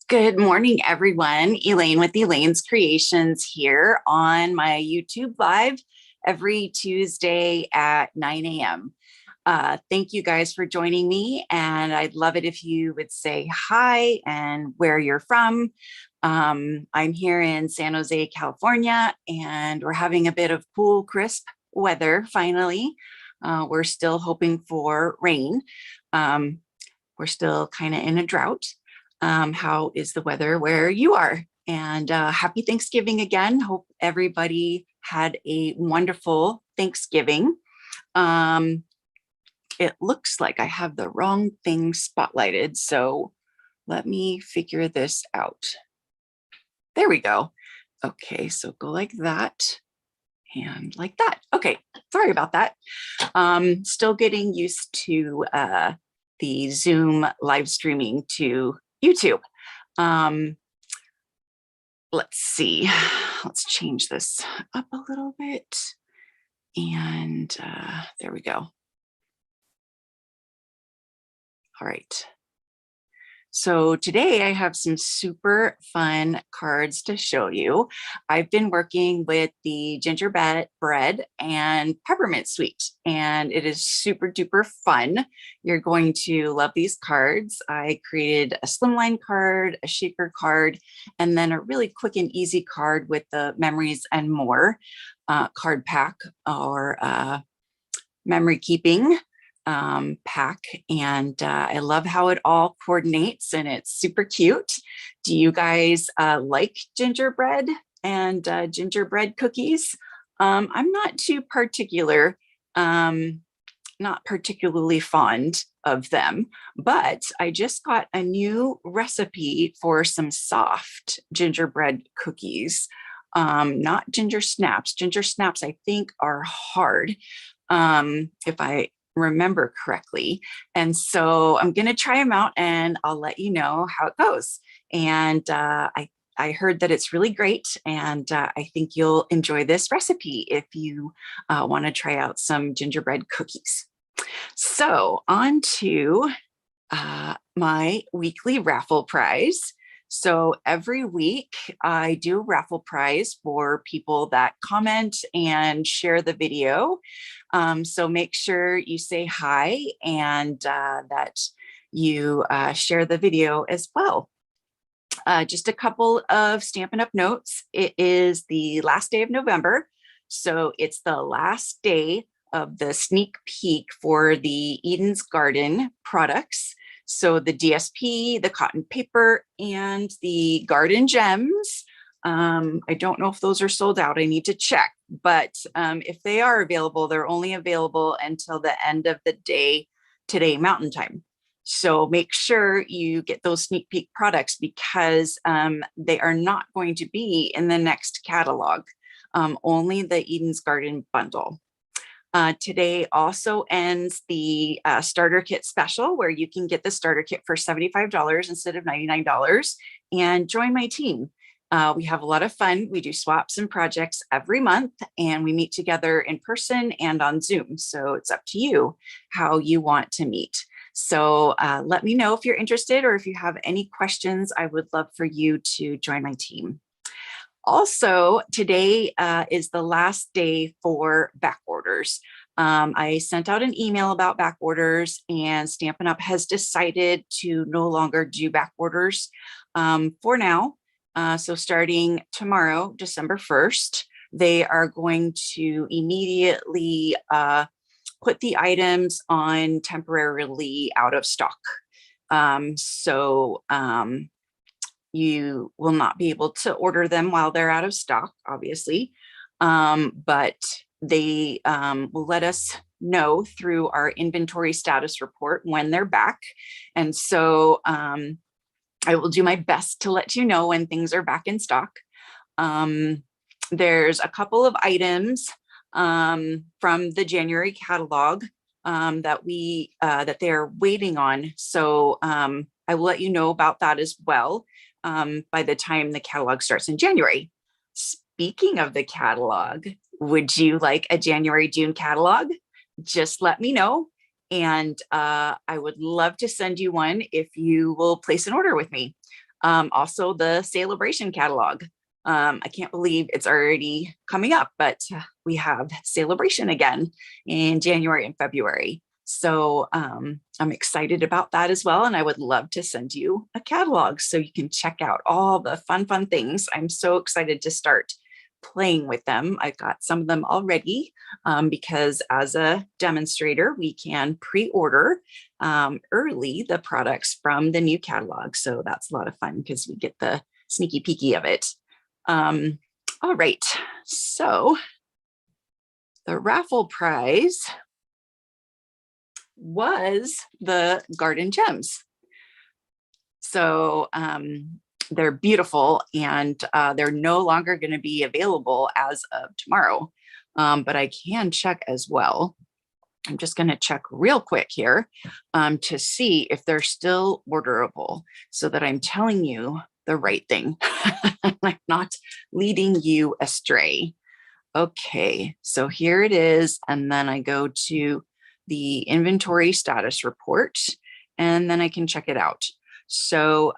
Good morning, everyone. Elaine with Elaine's Creations here on my YouTube Live every Tuesday at 9 a.m. Thank you guys for joining me, and I'd love it if you would say hi and where you're from. I'm here in San Jose, California, and we're having a bit of cool, crisp weather finally. We're still hoping for rain. We're still kind of in a drought. How is the weather where you are? And happy Thanksgiving again. Hope everybody had a wonderful Thanksgiving. It looks like I have the wrong thing spotlighted, so let me figure this out. There we go. Okay, so go like that and like that. Okay, sorry about that. Still getting used to the Zoom live streaming to YouTube. Let's see, let's change this up a little bit. And there we go. All right. So today I have some super fun cards to show you. I've been working with the gingerbread and peppermint suite, and it is super duper fun. You're going to love these cards. I created a Slimline card, a shaker card, and then a really quick and easy card with the memories and more card pack or memory keeping pack, and I love how it all coordinates and it's super cute. Do you guys like gingerbread and gingerbread cookies? I'm not too particular, not particularly fond of them, but I just got a new recipe for some soft gingerbread cookies. Not ginger snaps. Ginger snaps, I think, are hard, if I remember correctly. And so I'm going to try them out and I'll let you know how it goes. And I heard that it's really great, and I think you'll enjoy this recipe if you want to try out some gingerbread cookies. So on to my weekly raffle prize. So every week I do a raffle prize for people that comment and share the video. So make sure you say hi and that you share the video as well. Just a couple of Stampin' Up! Notes. It is the last day of November, so it's the last day of the sneak peek for the Eden's Garden products. So the DSP, the cotton paper, and the garden gems. I don't know if those are sold out. I need to check, but if they are available, they're only available until the end of the day today, Mountain Time. So make sure you get those sneak peek products because they are not going to be in the next catalog, only the Eden's Garden bundle. Today also ends the starter kit special, where you can get the starter kit for $75 instead of $99 and join my team. We have a lot of fun. We do swaps and projects every month, and we meet together in person and on Zoom. So it's up to you how you want to meet. So let me know if you're interested or if you have any questions. I would love for you to join my team. Also, today is the last day for back orders. I sent out an email about back orders, and Stampin' Up! Has decided to no longer do back orders for now. So starting tomorrow, December 1st, they are going to immediately put the items on temporarily out of stock. You will not be able to order them while they're out of stock, obviously, but they will let us know through our inventory status report when they're back. And so I will do my best to let you know when things are back in stock. There's a couple of items from the January catalog that they're waiting on. So I will let you know about that as well by the time the catalog starts in January. Speaking of the catalog, would you like a January, June catalog? Just let me know. And I would love to send you one if you will place an order with me. Also the Celebration catalog. I can't believe it's already coming up, but we have Celebration again in January and February. So I'm excited about that as well. And I would love to send you a catalog so you can check out all the fun things. I'm so excited to start playing with them. I've got some of them already because as a demonstrator, we can pre-order early the products from the new catalog. So that's a lot of fun because we get the sneaky peeky of it. All right, so the raffle prize was the garden gems. So they're beautiful and they're no longer going to be available as of tomorrow, but I can check as well. I'm just going to check real quick here to see if they're still orderable so that I'm telling you the right thing. I'm not leading you astray. Okay, so here it is. And then I go to the inventory status report and then I can check it out. So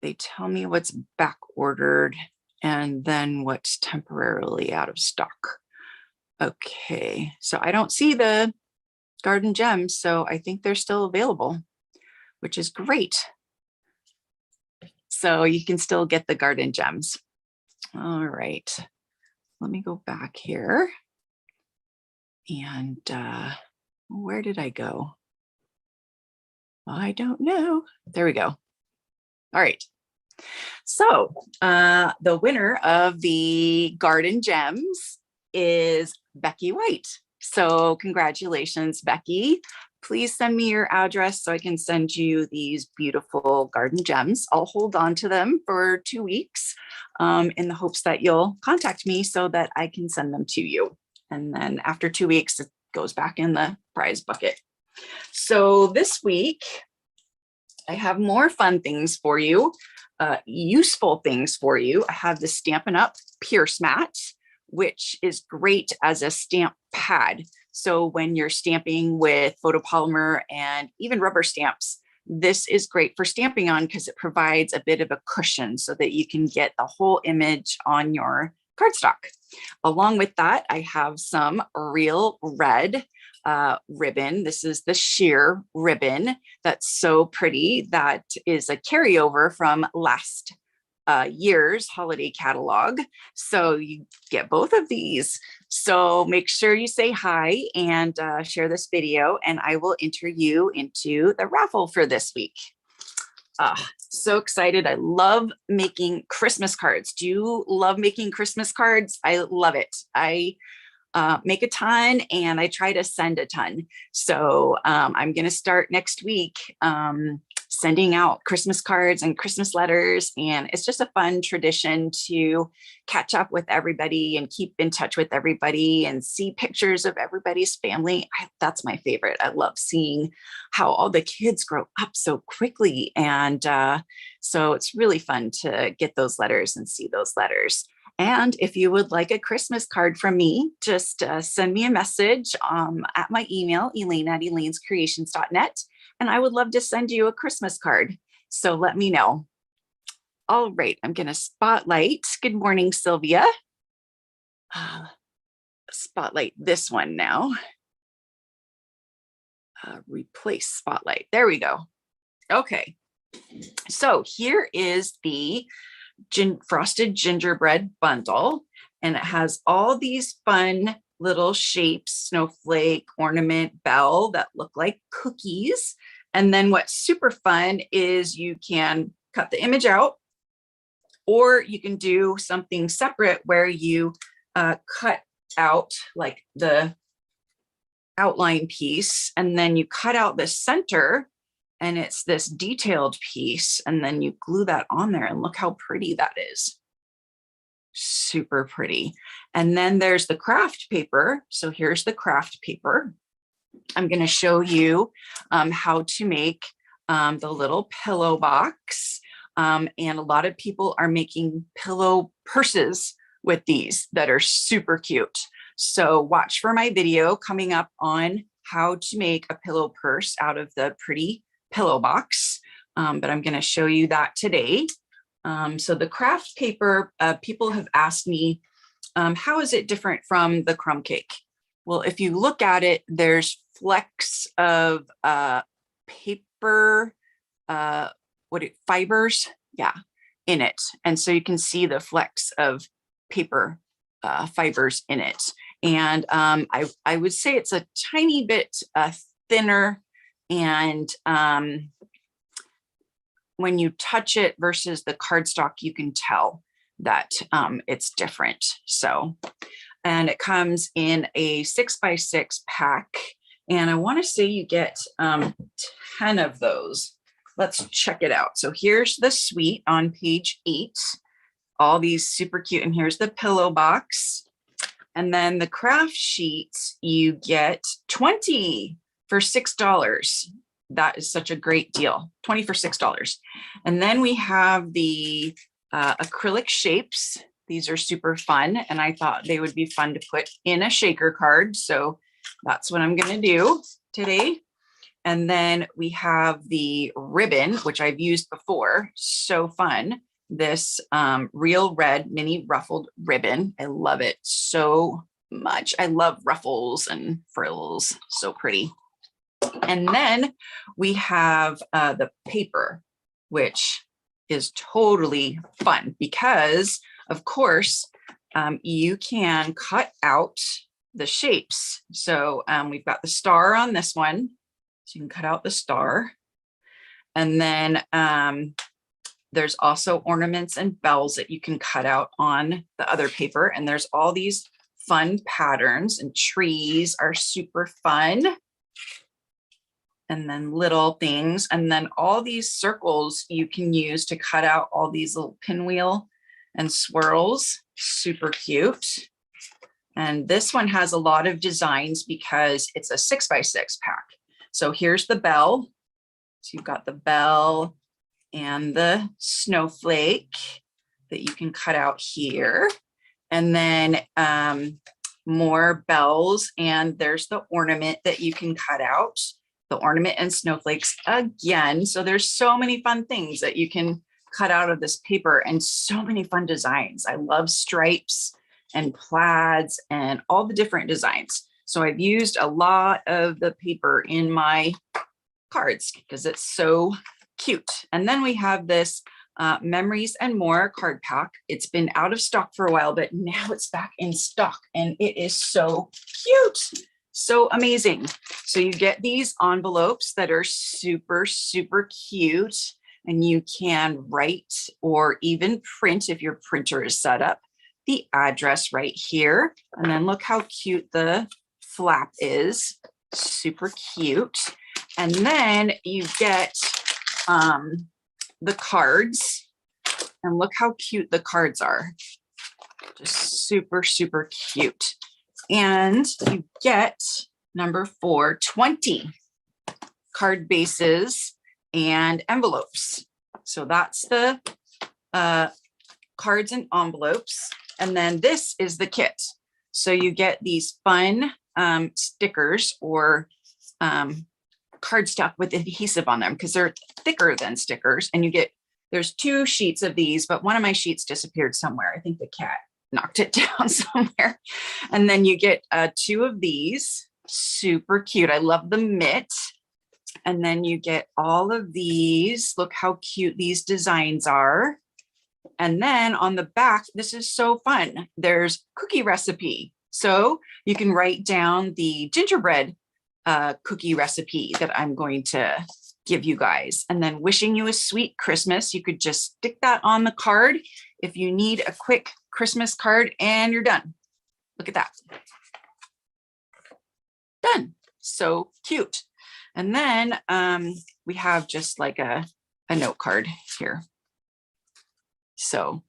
they tell me what's back ordered and then what's temporarily out of stock. Okay, so I don't see the garden gems, so I think they're still available, which is great. So you can still get the garden gems. All right, let me go back here. And where did I go? I don't know. There we go. All right. So the winner of the garden gems is Becky White. So congratulations, Becky. Please send me your address so I can send you these beautiful garden gems. I'll hold on to them for 2 weeks in the hopes that you'll contact me so that I can send them to you. And then after 2 weeks, it goes back in the prize bucket. So this week, I have more fun things for you, useful things for you. I have the Stampin' Up Pierce Mat, which is great as a stamp pad. So when you're stamping with photopolymer and even rubber stamps, this is great for stamping on because it provides a bit of a cushion so that you can get the whole image on your cardstock. Along with that, I have some real red ribbon. This is the sheer ribbon that's so pretty. That is a carryover from last year's holiday catalog. So you get both of these. So make sure you say hi and share this video and I will enter you into the raffle for this week. So excited. I love making Christmas cards. Do you love making Christmas cards? I love it. I make a ton and I try to send a ton. So I'm going to start next week sending out Christmas cards and Christmas letters. And it's just a fun tradition to catch up with everybody and keep in touch with everybody and see pictures of everybody's family. That's my favorite. I love seeing how all the kids grow up so quickly. And so it's really fun to get those letters and see those letters. And if you would like a Christmas card from me, just send me a message at my email, elaine@elainescreations.net, and I would love to send you a Christmas card. So let me know. All right, I'm going to spotlight. Good morning, Sylvia. Spotlight this one now. Replace spotlight. There we go. Okay, so here is the frosted gingerbread bundle, and it has all these fun little shapes, snowflake, ornament, bell that look like cookies. And then what's super fun is you can cut the image out, or you can do something separate where you cut out like the outline piece, and then you cut out the center and it's this detailed piece, and then you glue that on there, and look how pretty that is. Super pretty. And then there's the craft paper. So here's the craft paper. I'm going to show you how to make the little pillow box. And a lot of people are making pillow purses with these that are super cute. So watch for my video coming up on how to make a pillow purse out of the pretty pillow box, but I'm going to show you that today. So the craft paper, people have asked me, how is it different from the crumb cake? Well, if you look at it, there's flecks of paper, fibers, yeah, in it. And so you can see the flecks of paper fibers in it. And I would say it's a tiny bit thinner, and when you touch it versus the cardstock, you can tell that it's different. So, and it comes in a 6x6 pack. And I want to say you get 10 of those. Let's check it out. So here's the suite on page 8. All these super cute. And here's the pillow box. And then the craft sheets, you get 20 for $6. That is such a great deal. 20 for $6. And then we have the acrylic shapes. These are super fun. And I thought they would be fun to put in a shaker card. So that's what I'm going to do today. And then we have the ribbon, which I've used before. So fun. This real red mini ruffled ribbon. I love it so much. I love ruffles and frills. So pretty. And then we have the paper, which is totally fun because, of course, you can cut out the shapes. So we've got the star on this one. So you can cut out the star. And then there's also ornaments and bells that you can cut out on the other paper. And there's all these fun patterns, and trees are super fun. And then little things. And then all these circles you can use to cut out all these little pinwheel and swirls. Super cute. And this one has a lot of designs because it's a 6x6 pack. So here's the bell. So you've got the bell and the snowflake that you can cut out here. And then more bells, and there's the ornament that you can cut out. The ornament and snowflakes again. So there's so many fun things that you can cut out of this paper, and so many fun designs. I love stripes and plaids and all the different designs. So I've used a lot of the paper in my cards because it's so cute. And then we have this Memories and More card pack. It's been out of stock for a while, but now it's back in stock, and it is so cute. So amazing. So you get these envelopes that are super, super cute, and you can write or even print, if your printer is set up, the address right here. And then look how cute the flap is. Super cute. And then you get the cards, and look how cute the cards are. Just super, super cute. And you get number 4, 20 card bases and envelopes. So that's the cards and envelopes. And then this is the kit. So you get these fun stickers or cardstock with adhesive on them because they're thicker than stickers. And you get, there's 2 sheets of these, but one of my sheets disappeared somewhere. I think the cat knocked it down somewhere. And then you get 2 of these, super cute. I love the mitt. And then you get all of these. Look how cute these designs are. And then on the back, this is so fun. There's cookie recipe. So you can write down the gingerbread cookie recipe that I'm going to give you guys. And then wishing you a sweet Christmas. You could just stick that on the card if you need a quick Christmas card, and you're done. Look at that. Done. So cute. And then we have just like a note card here. So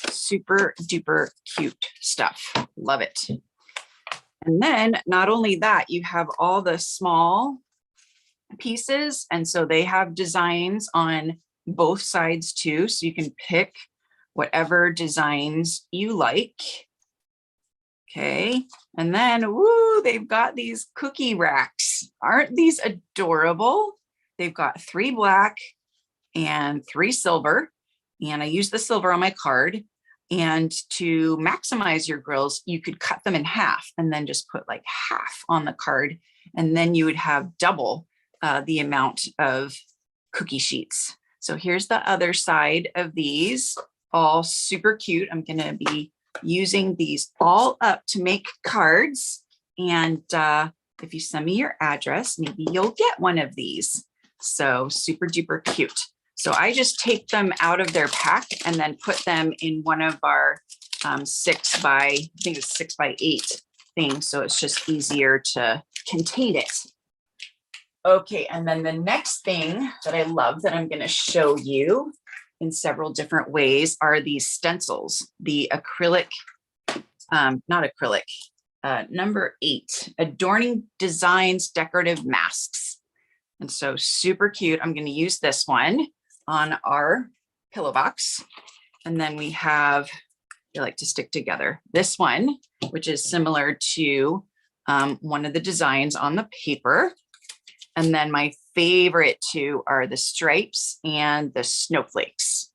super duper cute stuff. Love it. And then not only that, you have all the small pieces. And so they have designs on both sides too. So you can pick whatever designs you like. Okay. And then, woo, they've got these cookie racks. Aren't these adorable? they've got 3 black and 3 silver. And I use the silver on my card. And to maximize your grills, you could cut them in half and then just put like half on the card. And then you would have double the amount of cookie sheets. So here's the other side of these, all super cute. I'm gonna be using these all up to make cards. And if you send me your address, maybe you'll get one of these. So super duper cute. So I just take them out of their pack and then put them in one of our 6 by, I think it's 6 by 8 things. So it's just easier to contain it. Okay, and then the next thing that I love that I'm going to show you in several different ways are these stencils, the acrylic, not acrylic, number 8, Adorning Designs Decorative Masks. And so super cute. I'm going to use this one on our pillow box. And then we have, they like to stick together, this one, which is similar to one of the designs on the paper. And then my favorite 2 are the stripes and the snowflakes.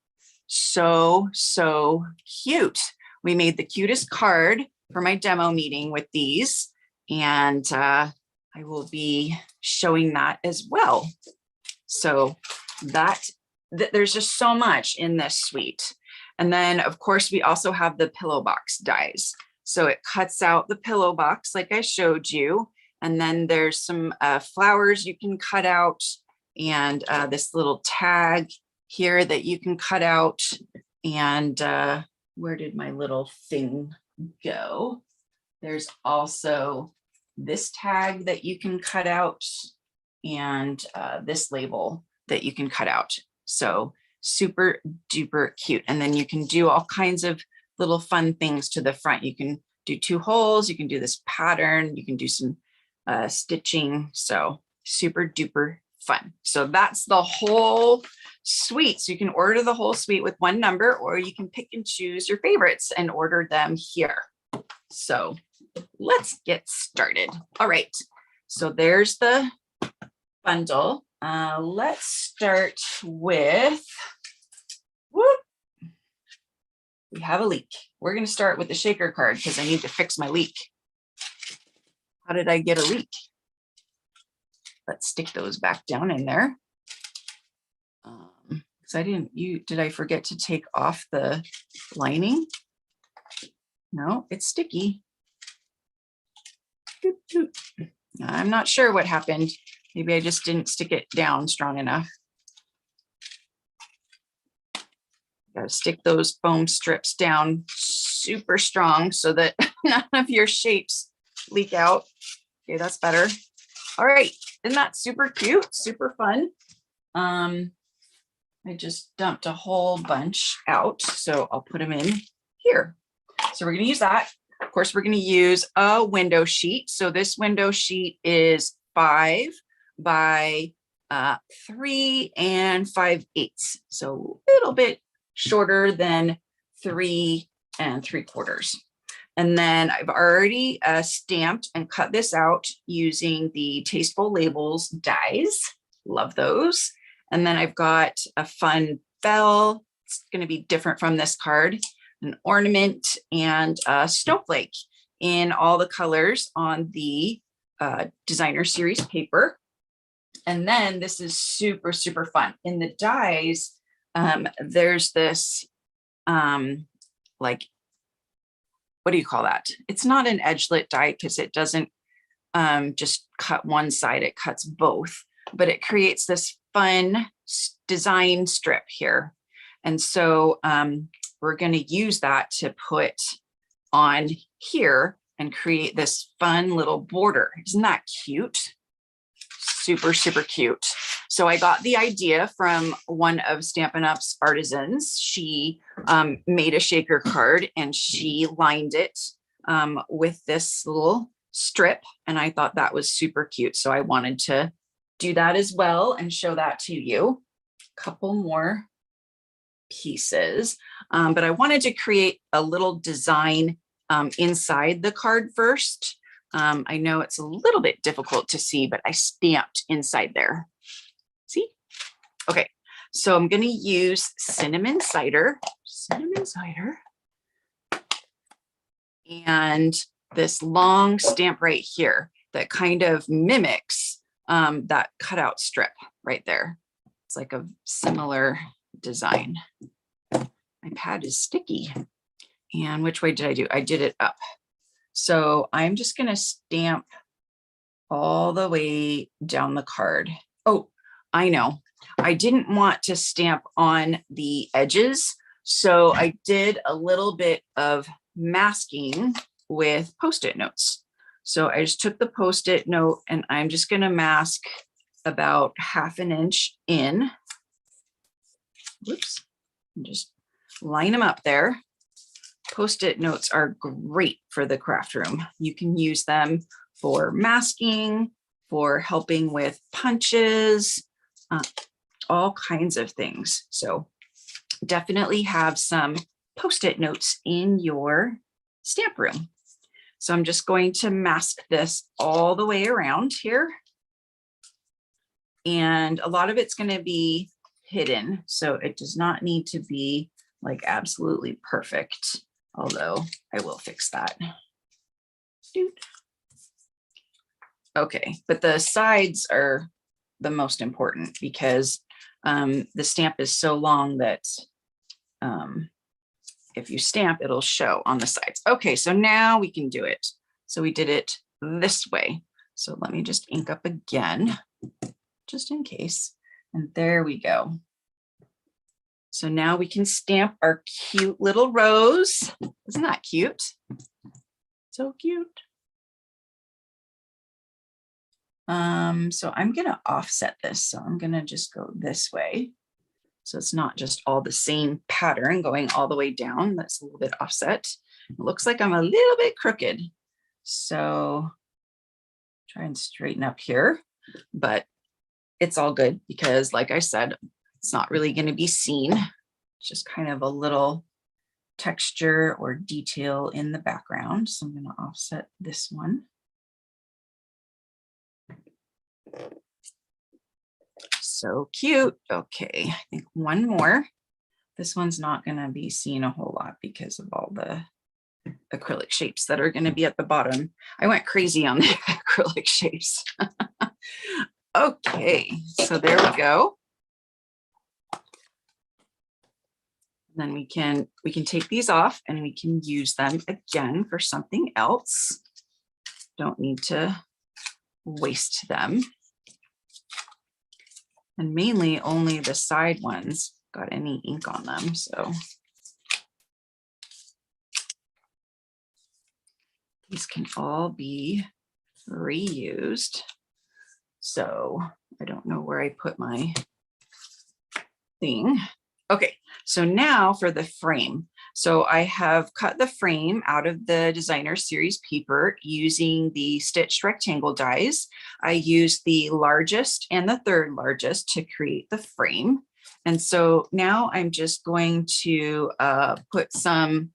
So, so cute. We made the cutest card for my demo meeting with these. And I will be showing that as well. So there's just so much in this suite. And then of course we also have the pillow box dies. So it cuts out the pillow box like I showed you. And then there's some flowers you can cut out, and this little tag here that you can cut out. And where did my little thing go? There's also this tag that you can cut out, and this label that you can cut out. So super duper cute. And then you can do all kinds of little fun things to the front. You can do 2 holes, you can do this pattern, you can do some stitching. So super duper fun. So that's the whole suite. So you can order the whole suite with 1 number, or you can pick and choose your favorites and order them here. So let's get started. All right. So there's the bundle. Let's start with, whoop, we have a leak. We're going to start with the shaker card because I need to fix my leak. How did I get a leak? Let's stick those back down in there. Because did I forget to take off the lining? No, it's sticky. Doot, doot. I'm not sure what happened. Maybe I just didn't stick it down strong enough. Got to stick those foam strips down super strong so that none of your shapes leak out. Okay, that's better. All right, isn't that super cute? Super fun. I just dumped a whole bunch out, so I'll put them in here. So we're going to use that. Of course, we're going to use a window sheet. So this window sheet is 5 by 3 5/8. So a little bit shorter than 3 3/4. And then I've already stamped and cut this out using the Tasteful Labels dies. Love those. And then I've got a fun bell. It's going to be different from this card, an ornament, and a snowflake in all the colors on the designer series paper. And then this is super, super fun. In the dies, there's this, like, what do you call that? It's not an edgelit die because it doesn't just cut one side, it cuts both, but it creates this fun design strip here. And so we're going to use that to put on here and create this fun little border. Isn't that cute? Super, super cute. So I got the idea from one of Stampin' Up's artisans. She made a shaker card and she lined it with this little strip. And I thought that was super cute. So I wanted to do that as well and show that to you. A couple more pieces, but I wanted to create a little design inside the card first. I know it's a little bit difficult to see, but I stamped inside there. See? Okay, so I'm going to use cinnamon cider, and this long stamp right here that kind of mimics that cutout strip right there. It's like a similar design. My pad is sticky. And which way did I do? I did it up. So I'm just going to stamp all the way down the card. Oh, I know. I didn't want to stamp on the edges, so I did a little bit of masking with Post-it notes. So I just took the Post-it note and I'm just going to mask about 1/2 inch in. Whoops. And just line them up there. Post-it notes are great for the craft room. You can use them for masking, for helping with punches, all kinds of things. So definitely have some Post-it notes in your stamp room. So I'm just going to mask this all the way around here. And a lot of it's going to be hidden, so it does not need to be like absolutely perfect, although I will fix that. Okay, but the sides are the most important because the stamp is so long that if you stamp, it'll show on the sides. Okay, so now we can do it. So we did it this way. So let me just ink up again, just in case. And there we go. So now we can stamp our cute little rose. Isn't that cute? So cute. So I'm gonna offset this. So I'm gonna just go this way. So it's not just all the same pattern going all the way down. That's a little bit offset. It looks like I'm a little bit crooked. So try and straighten up here, but it's all good because like I said, it's not really going to be seen. It's just kind of a little texture or detail in the background. So I'm going to offset this one. So cute. Okay, I think one more. This one's not going to be seen a whole lot because of all the acrylic shapes that are going to be at the bottom. I went crazy on the acrylic shapes. Okay, so there we go. Then we can take these off and we can use them again for something else. Don't need to waste them. And mainly only the side ones got any ink on them, so these can all be reused. So I don't know where I put my thing. Okay, so now for the frame. So I have cut the frame out of the designer series paper using the stitched rectangle dies. I used the largest and the third largest to create the frame. And so now I'm just going to put some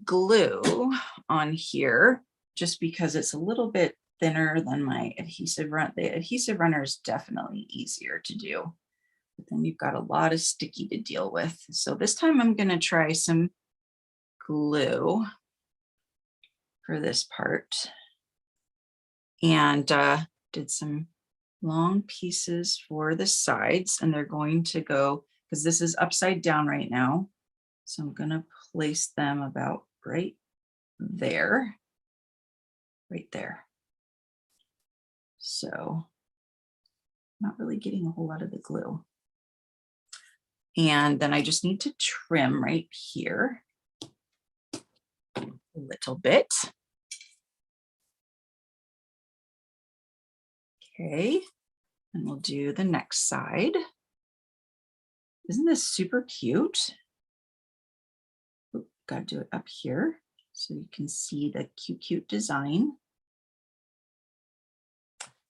glue on here just because it's a little bit thinner than my adhesive run. The adhesive runner is definitely easier to do, but then you've got a lot of sticky to deal with. So this time I'm going to try some glue for this part and did some long pieces for the sides, and they're going to go, because this is upside down right now, so I'm going to place them about right there. So not really getting a whole lot of the glue. And then I just need to trim right here a little bit. Okay, and we'll do the next side. Isn't this super cute? Got to do it up here so you can see the cute design.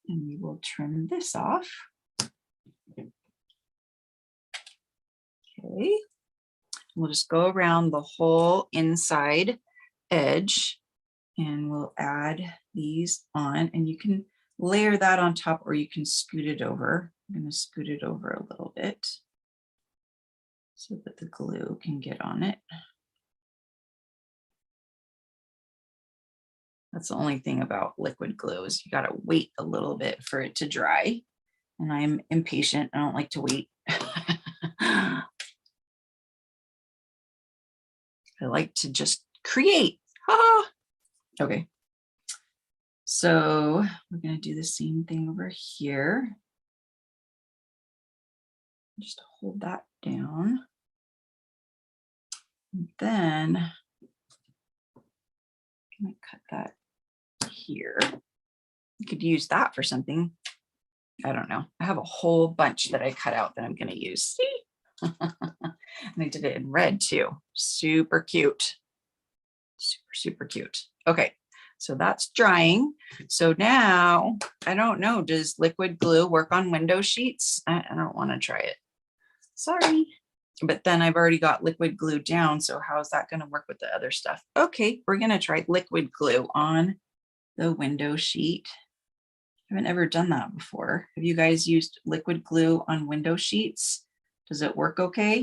And we will trim this off. Okay, we'll just go around the whole inside edge and we'll add these on, and you can layer that on top, or you can scoot it over. I'm going to scoot it over a little bit so that the glue can get on it. That's the only thing about liquid glue is you got to wait a little bit for it to dry. And I'm impatient. I don't like to wait. I like to just create. Ah! Okay. So we're going to do the same thing over here. Just hold that down. And then I'm going to cut that here. You could use that for something. I don't know. I have a whole bunch that I cut out that I'm going to use. See? And I did it in red too. Super cute. Super, super cute. Okay. So that's drying. So now, I don't know, does liquid glue work on window sheets? I don't want to try it. Sorry. But then I've already got liquid glue down. So how is that going to work with the other stuff? Okay, we're going to try liquid glue on the window sheet. I haven't ever done that before. Have you guys used liquid glue on window sheets? Does it work okay?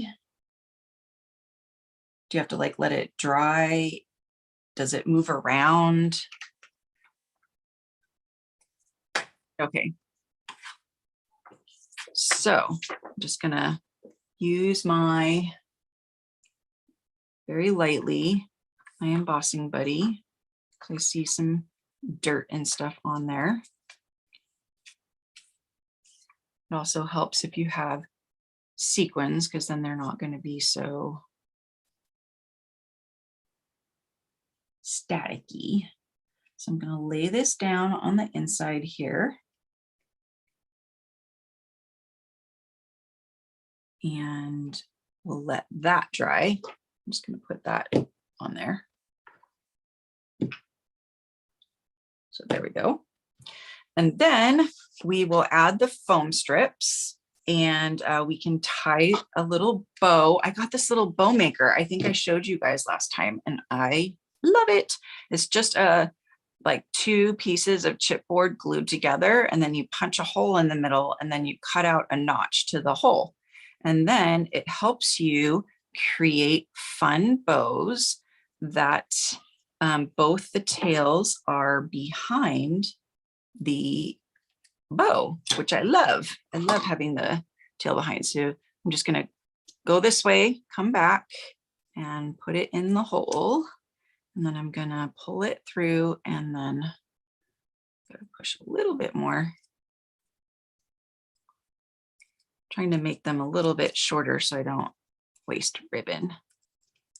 Do you have to like let it dry? Does it move around? Okay. So I'm just gonna use my, very lightly, my embossing buddy. I see some dirt and stuff on there. It also helps if you have sequins, because then they're not going to be so staticky. So I'm going to lay this down on the inside here. And we'll let that dry. I'm just going to put that on there. So there we go. And then we will add the foam strips, and we can tie a little bow. I got this little bow maker. I think I showed you guys last time, and I love it. It's just like 2 pieces of chipboard glued together, and then you punch a hole in the middle, and then you cut out a notch to the hole. And then it helps you create fun bows that both the tails are behind the bow, which I love. I love having the tail behind. So I'm just going to go this way, come back, and put it in the hole. And then I'm going to pull it through, and then push a little bit more. Trying to make them a little bit shorter so I don't waste ribbon.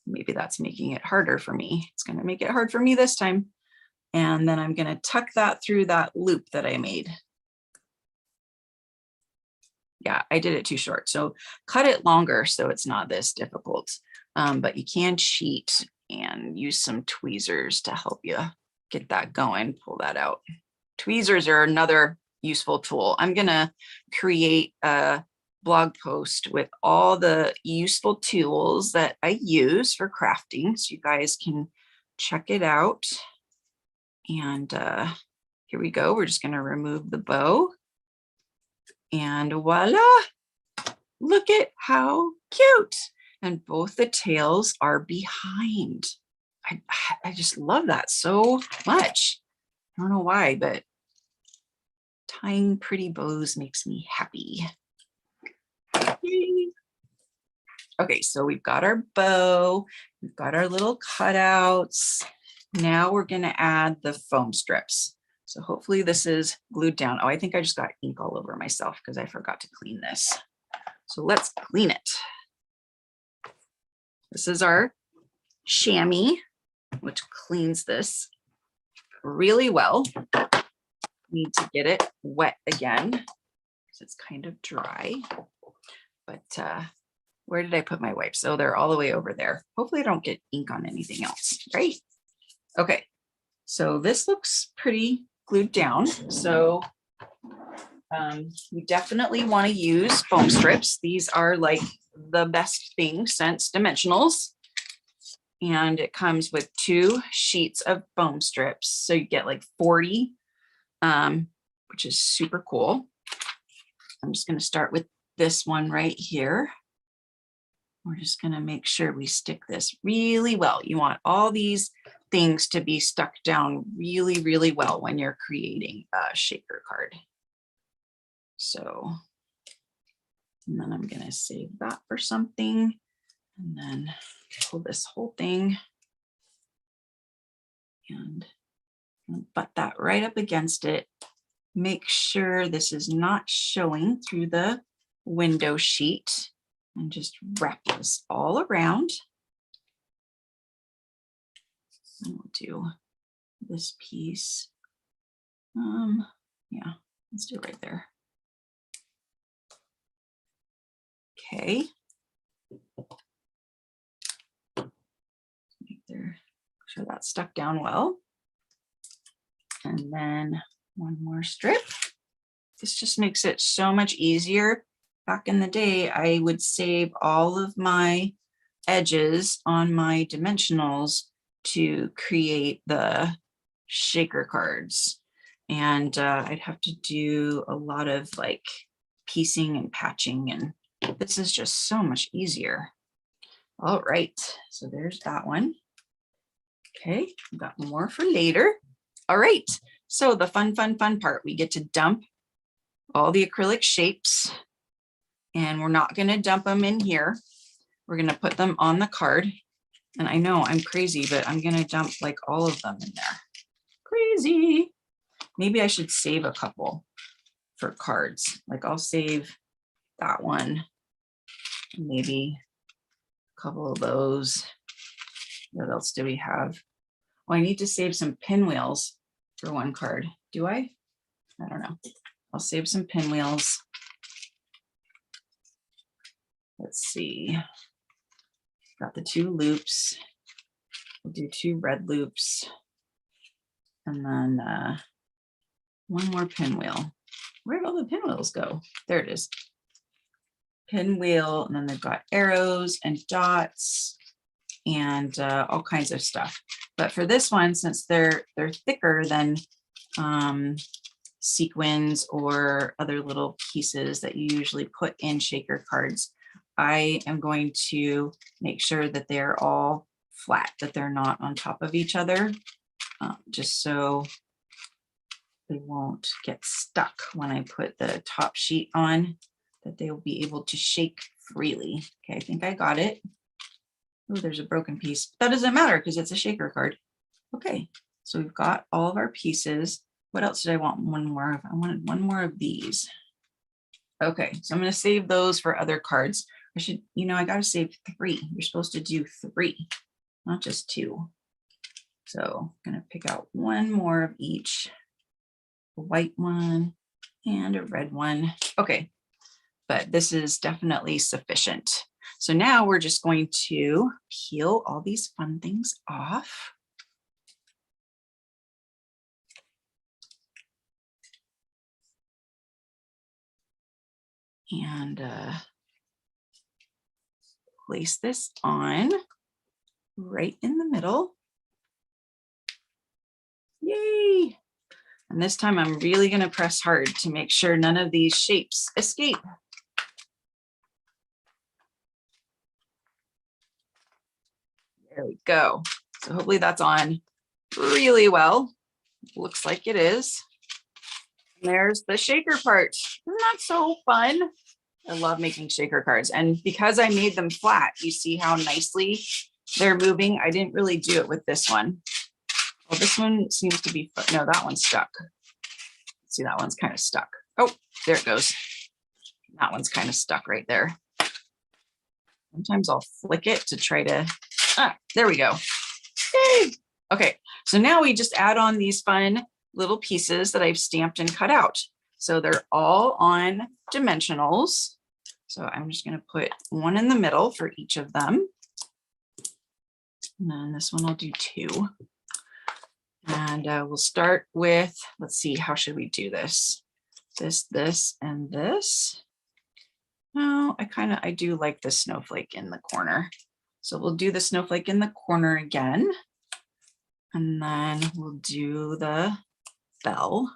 Maybe that's making it harder for me. It's going to make it hard for me this time. And then I'm going to tuck that through that loop that I made. Yeah, I did it too short. So cut it longer so it's not this difficult. But you can cheat and use some tweezers to help you get that going, pull that out. Tweezers are another useful tool. I'm going to create a blog post with all the useful tools that I use for crafting, so you guys can check it out. And here we go. We're just going to remove the bow, and voila, look at how cute. And both the tails are behind. I just love that so much. I don't know why, but tying pretty bows makes me happy. Yay. Okay, so we've got our bow, we've got our little cutouts. Now we're going to add the foam strips. So hopefully this is glued down. Oh, I think I just got ink all over myself because I forgot to clean this. So let's clean it. This is our chamois, which cleans this really well. Need to get it wet again because it's kind of dry. But where did I put my wipes? Oh, they're all the way over there. Hopefully I don't get ink on anything else, right? Okay, so this looks pretty glued down. So you definitely want to use foam strips. These are like the best thing since dimensionals. And it comes with 2 sheets of foam strips. So you get like 40 which is super cool. I'm just going to start with this one right here. We're just going to make sure we stick this really well. You want all these things to be stuck down really, really well when you're creating a shaker card. So, and then I'm going to save that for something, and then pull this whole thing and butt that right up against it. Make sure this is not showing through the window sheet, and just wrap this all around. And we'll do this piece. Yeah, let's do it right there. Okay. Make sure that's stuck down well. And then one more strip. This just makes it so much easier. Back in the day, I would save all of my edges on my dimensionals to create the shaker cards. And I'd have to do a lot of like piecing and patching, and this is just so much easier. All right, so there's that one. Okay, I've got more for later. All right, so the fun part, we get to dump all the acrylic shapes, and we're not going to dump them in here. We're going to put them on the card. And I know I'm crazy, but I'm going to dump like all of them in there. Crazy. Maybe I should save a couple for cards. Like I'll save that one, maybe a couple of those. What else do we have? Oh, I need to save some pinwheels for one card. Do I? I don't know. I'll save some pinwheels. Let's see. Got the 2 loops. We'll do 2 red loops. And then one more pinwheel. Where'd all the pinwheels go? There it is. Pinwheel, and then they've got arrows and dots and all kinds of stuff. But for this one, since they're thicker than sequins or other little pieces that you usually put in shaker cards, I am going to make sure that they're all flat, that they're not on top of each other, just so they won't get stuck when I put the top sheet on, that they will be able to shake freely. Okay, I think I got it. Oh, there's a broken piece. That doesn't matter because it's a shaker card. Okay, so we've got all of our pieces. What else did I want one more of? I wanted one more of these. Okay, so I'm going to save those for other cards. I should, I got to save 3. You're supposed to do 3, not just 2. So I'm going to pick out one more of each, a white one and a red one. Okay, but this is definitely sufficient. So now we're just going to peel all these fun things off. And place this on right in the middle. Yay! And this time I'm really going to press hard to make sure none of these shapes escape. There we go. So hopefully that's on really well. Looks like it is. And there's the shaker part. Isn't that so fun? I love making shaker cards. And because I made them flat, you see how nicely they're moving. I didn't really do it with this one. Well, this one seems to be, no, that one's stuck. See, that one's kind of stuck. Oh, there it goes. That one's kind of stuck right there. Sometimes I'll flick it to try to, there we go. Yay. Okay, so now we just add on these fun little pieces that I've stamped and cut out. So they're all on dimensionals. So I'm just going to put one in the middle for each of them. And then this one I'll do 2. And we'll start with, let's see, how should we do this? This, and this. No, I do like the snowflake in the corner. So we'll do the snowflake in the corner again. And then we'll do the bell.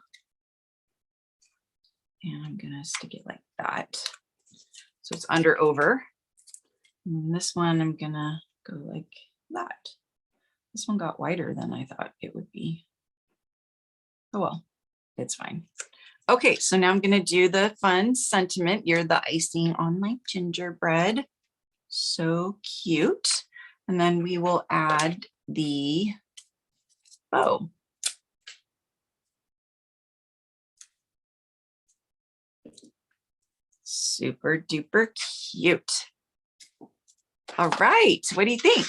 And I'm gonna stick it like that. So it's under over. And this one, I'm gonna go like that. This one got wider than I thought it would be. Oh well, it's fine. Okay, so now I'm gonna do the fun sentiment. You're the icing on my gingerbread. So cute. And then we will add the bow. Super duper cute. All right, what do you think?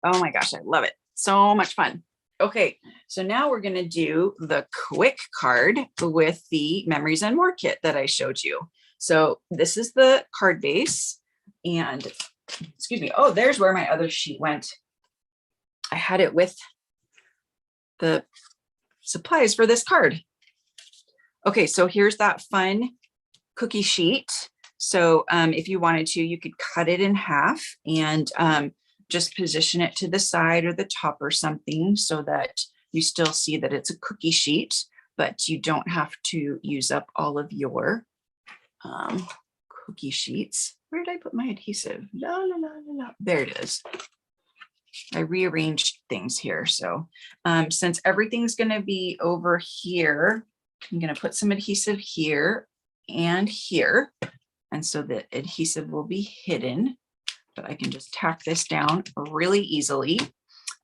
Oh my gosh, I love it. So much fun. Okay, so now we're gonna do the quick card with the Memories and More kit that I showed you. So this is the card base, and excuse me, oh, there's where my other sheet went. I had it with the supplies for this card. Okay, so here's that fun cookie sheet. So if you wanted to, you could cut it in half and just position it to the side or the top or something so that you still see that it's a cookie sheet, but you don't have to use up all of your cookie sheets. Where did I put my adhesive? No. There it is. I rearranged things here. So since everything's going to be over here, I'm going to put some adhesive here and here. And so the adhesive will be hidden, but I can just tack this down really easily.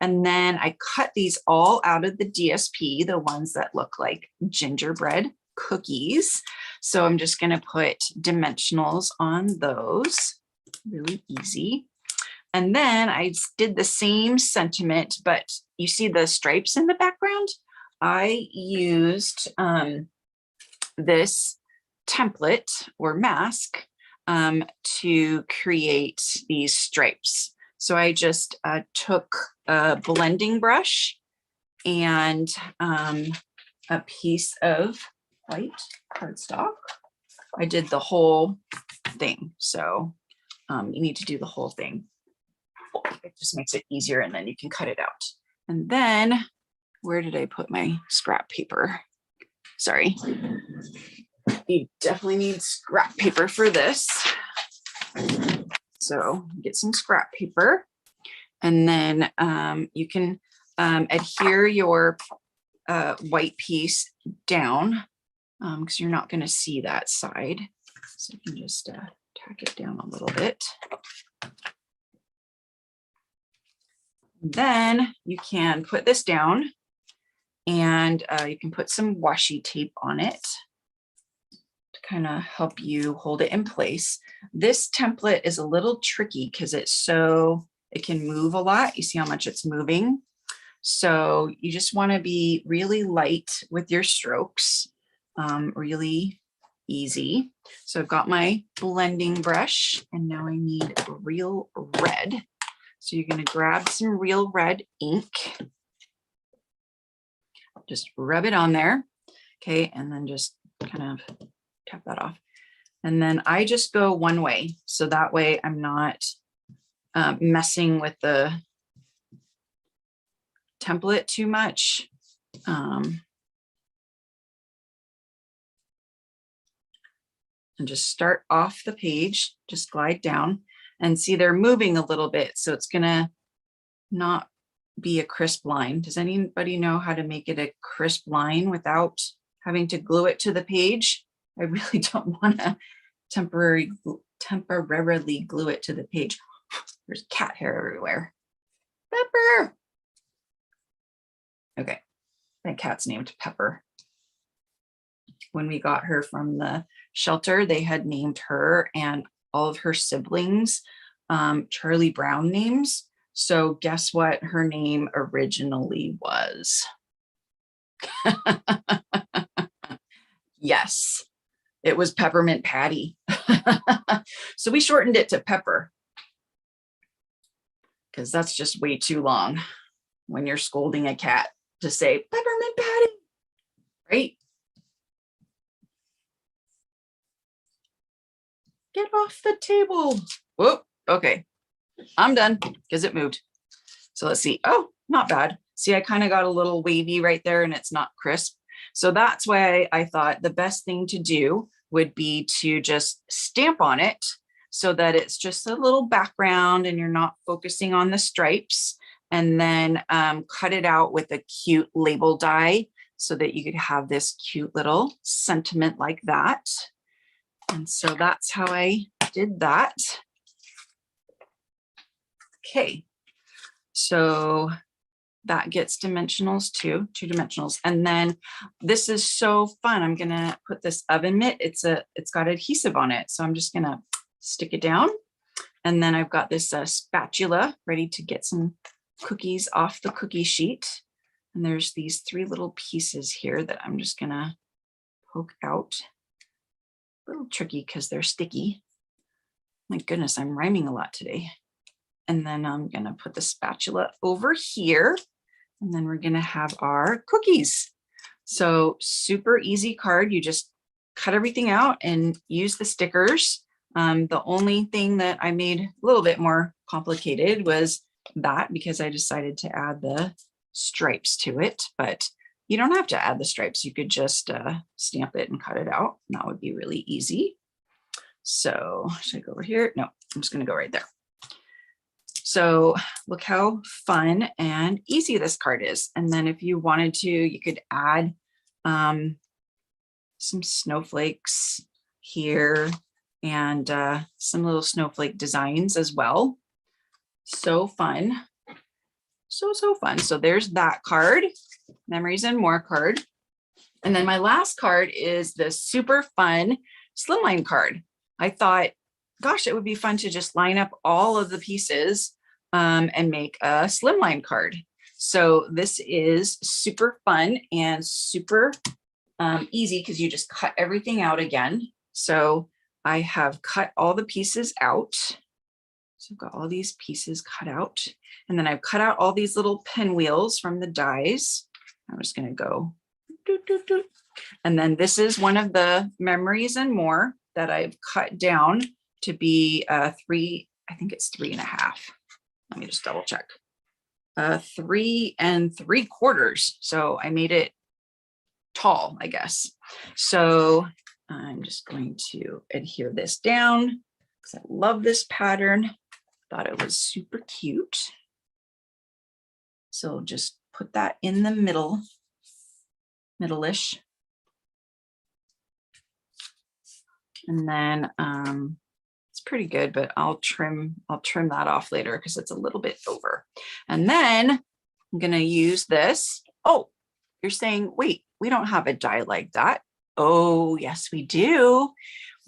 And then I cut these all out of the DSP, the ones that look like gingerbread cookies. So I'm just going to put dimensionals on those, really easy. And then I did the same sentiment, but you see the stripes in the background? I used this template or mask to create these stripes. So I just took a blending brush and a piece of white cardstock. I did the whole thing. So you need to do the whole thing. It just makes it easier, and then you can cut it out. And then where did I put my scrap paper? Sorry. You definitely need scrap paper for this. So get some scrap paper, and then you can adhere your white piece down because you're not going to see that side. So you can just tack it down a little bit. Then you can put this down, and you can put some washi tape on it to kind of help you hold it in place. This template is a little tricky because it can move a lot. You see how much it's moving. So you just want to be really light with your strokes, really easy. So I've got my blending brush, and now I need real red. So you're going to grab some real red ink, just rub it on there. Okay. And then just kind of tap that off. And then I just go one way. So that way I'm not messing with the template too much. And just start off the page, just glide down. And see, they're moving a little bit, so it's gonna not be a crisp line. Does anybody know how to make it a crisp line without having to glue it to the page? I really don't want to temporarily glue it to the page. There's cat hair everywhere. Pepper. Okay, my cat's named Pepper. When we got her from the shelter, they had named her and all of her siblings Charlie Brown names. So guess what her name originally was? Yes, it was Peppermint Patty. So we shortened it to Pepper because that's just way too long when you're scolding a cat to say Peppermint Patty, right? Get off the table. Whoop. Okay. I'm done because it moved. So let's see. Oh, not bad. See, I kind of got a little wavy right there and it's not crisp. So that's why I thought the best thing to do would be to just stamp on it so that it's just a little background and you're not focusing on the stripes, and then cut it out with a cute label die so that you could have this cute little sentiment like that. And so that's how I did that. Okay, so that gets dimensionals too, 2 dimensionals. And then this is so fun. I'm gonna put this oven mitt. It's got adhesive on it. So I'm just gonna stick it down. And then I've got this spatula ready to get some cookies off the cookie sheet. And there's these 3 little pieces here that I'm just gonna poke out. A little tricky because they're sticky. My goodness, I'm rhyming a lot today. And then I'm gonna put the spatula over here, and then we're gonna have our cookies. So super easy card. You just cut everything out and use the stickers. The only thing that I made a little bit more complicated was that, because I decided to add the stripes to it, but you don't have to add the stripes. You could just stamp it and cut it out. And that would be really easy. So should I go over here? No, I'm just gonna go right there. So look how fun and easy this card is. And then if you wanted to, you could add some snowflakes here and some little snowflake designs as well. So fun. So fun. So there's that card, Memories and More card. And then my last card is the super fun Slimline card. I thought, gosh, it would be fun to just line up all of the pieces and make a Slimline card. So this is super fun and super easy because you just cut everything out again. So I have cut all the pieces out. So I've got all these pieces cut out, and then I've cut out all these little pinwheels from the dies. I'm just going to go doot, doot, doot. And then this is one of the Memories and More that I've cut down to be 3, I think it's 3.5. Let me just double check. 3 3/4. So I made it tall, I guess. So I'm just going to adhere this down because I love this pattern. Thought it was super cute. So just put that in the middle-ish. And then it's pretty good, but I'll trim that off later because it's a little bit over. And then I'm gonna use this. Oh, you're saying, wait, we don't have a die like that. Oh, yes, we do.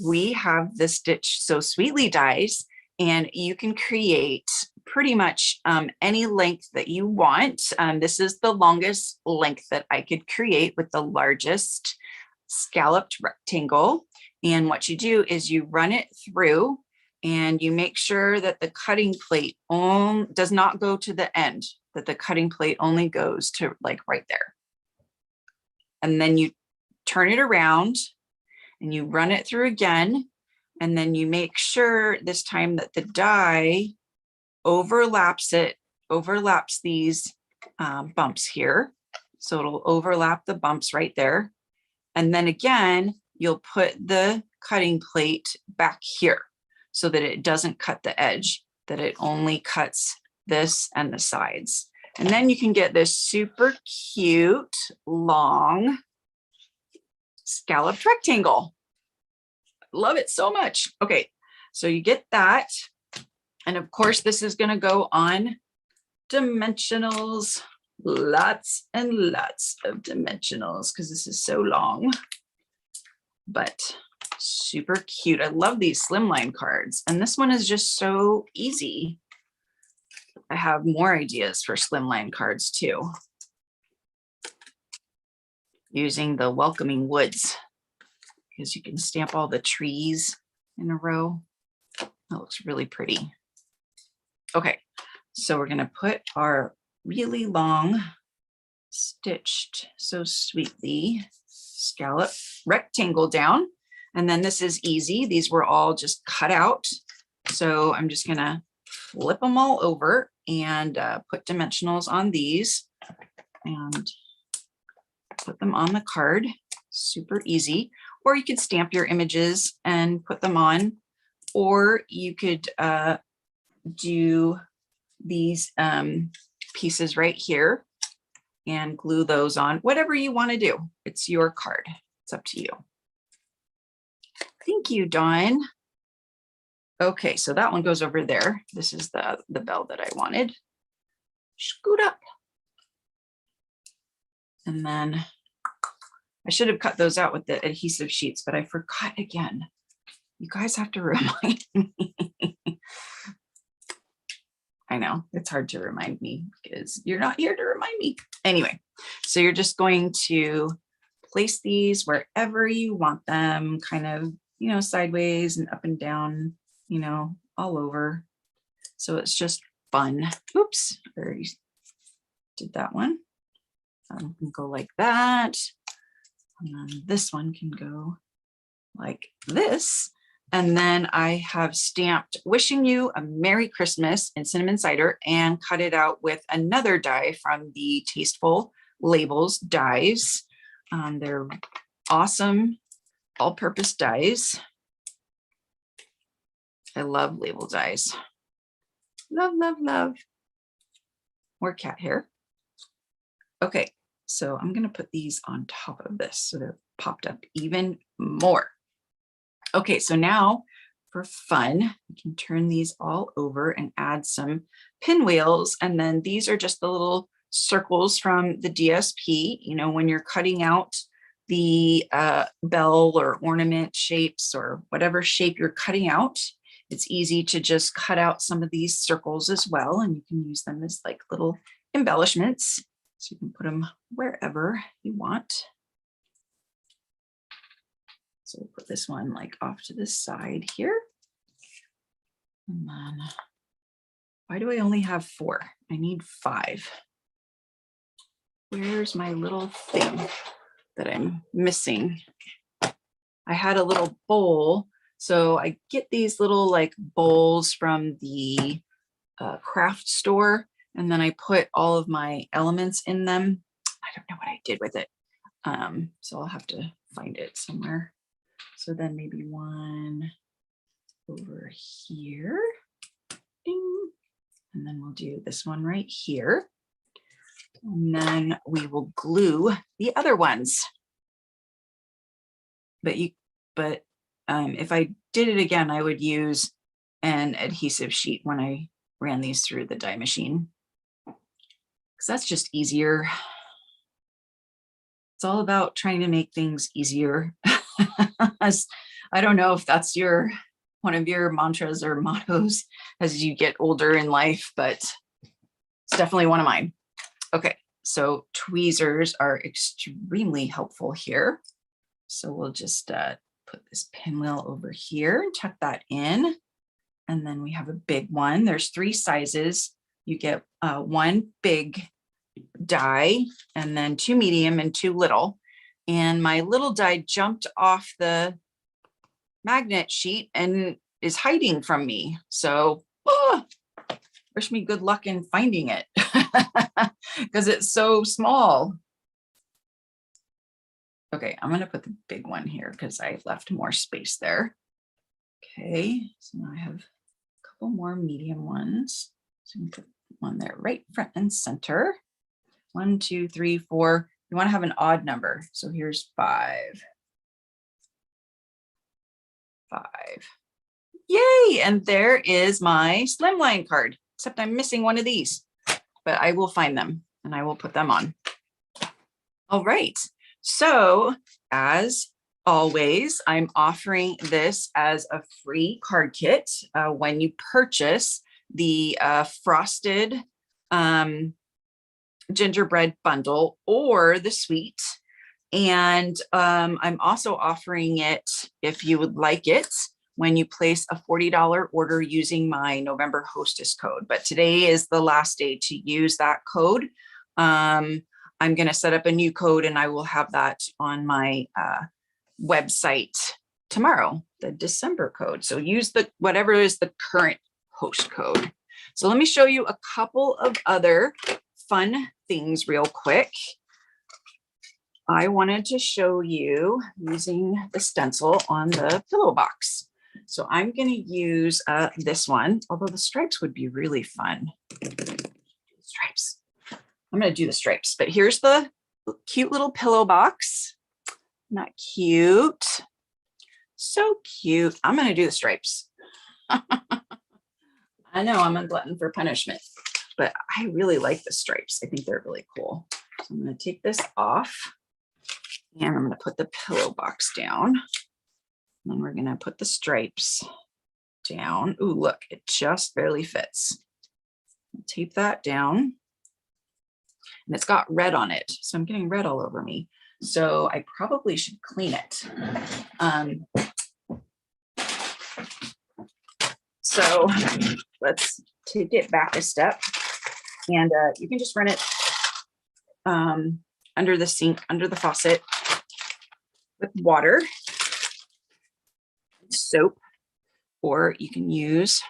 We have the Stitch So Sweetly dies, and you can create pretty much any length that you want. This is the longest length that I could create with the largest scalloped rectangle. And what you do is you run it through and you make sure that the cutting plate does not go to the end, that the cutting plate only goes to like right there. And then you turn it around and you run it through again. And then you make sure this time that the die overlaps these bumps here. So it'll overlap the bumps right there. And then again, you'll put the cutting plate back here so that it doesn't cut the edge, that it only cuts this and the sides. And then you can get this super cute, long, scalloped rectangle. Love it so much. Okay, so you get that. And of course, this is going to go on dimensionals, lots and lots of dimensionals because this is so long, but super cute. I love these Slimline cards. And this one is just so easy. I have more ideas for Slimline cards too, using the Welcoming Woods, because you can stamp all the trees in a row. That looks really pretty. Okay, so we're gonna put our really long Stitched So Sweetly scallop rectangle down. And then this is easy. These were all just cut out. So I'm just gonna flip them all over and put dimensionals on these. And put them on the card, super easy. Or you could stamp your images and put them on, or you could do these pieces right here and glue those on, whatever you want to do. It's your card. It's up to you. Thank you, Dawn. Okay, so that one goes over there. This is the bell that I wanted. Scoot up. And then I should have cut those out with the adhesive sheets, but I forgot again. You guys have to remind me. I know it's hard to remind me because you're not here to remind me. Anyway, so you're just going to place these wherever you want them, kind of, you know, sideways and up and down, you know, all over. So it's just fun. Oops, I already did that one. Can go like that. And then this one can go like this. And then I have stamped "Wishing You a Merry Christmas" in cinnamon cider and cut it out with another die from the Tasteful Labels dies. They're awesome all-purpose dies. I love label dies. Love, love, love. More cat hair. Okay, so I'm going to put these on top of this so they're popped up even more. Okay, so now for fun, you can turn these all over and add some pinwheels. And then these are just the little circles from the DSP. You know, when you're cutting out the bell or ornament shapes or whatever shape you're cutting out, it's easy to just cut out some of these circles as well. And you can use them as like little embellishments. So you can put them wherever you want. So we'll put this one like off to the side here. And then, why do I only have 4? I need 5. Where's my little thing that I'm missing? I had a little bowl. So I get these little like bowls from the craft store, and then I put all of my elements in them. I don't know what I did with it. So I'll have to find it somewhere. So then maybe one over here. Ding. And then we'll do this one right here. And then we will glue the other ones. But if I did it again, I would use an adhesive sheet when I ran these through the die machine, because that's just easier. It's all about trying to make things easier. I don't know if that's one of your mantras or mottos as you get older in life, but it's definitely one of mine. Okay, so tweezers are extremely helpful here. So we'll just put this pinwheel over here and tuck that in. And then we have a big one. There's 3 sizes. You get one big die and then 2 medium and 2 little. And my little die jumped off the magnet sheet and is hiding from me. So wish me good luck in finding it because it's so small. Okay, I'm going to put the big one here because I left more space there. Okay, so now I have a couple more medium ones. So I'm going to put one there right front and center. 1, 2, 3, 4. You want to have an odd number. So here's 5. 5. Yay! And there is my Slimline card, except I'm missing one of these, but I will find them and I will put them on. All right. So as always, I'm offering this as a free card kit when you purchase the frosted gingerbread bundle or the sweet. And I'm also offering it, if you would like it, when you place a $40 order using my November hostess code. But today is the last day to use that code. I'm going to set up a new code and I will have that on my website tomorrow, the December code. So use whatever is the current host code. So let me show you a couple of other fun things real quick. I wanted to show you using the stencil on the pillow box. So I'm going to use this one, although the stripes would be really fun. Stripes. I'm going to do the stripes, but here's the cute little pillow box. Not cute. So cute. I'm going to do the stripes. I know I'm a glutton for punishment, but I really like the stripes. I think they're really cool. So I'm going to take this off and I'm going to put the pillow box down. And then we're going to put the stripes down. Ooh, look, it just barely fits. Tape that down. And it's got red on it. So I'm getting red all over me. So I probably should clean it. So let's take it back a step. And you can just run it under the sink, under the faucet with water, soap, or you can use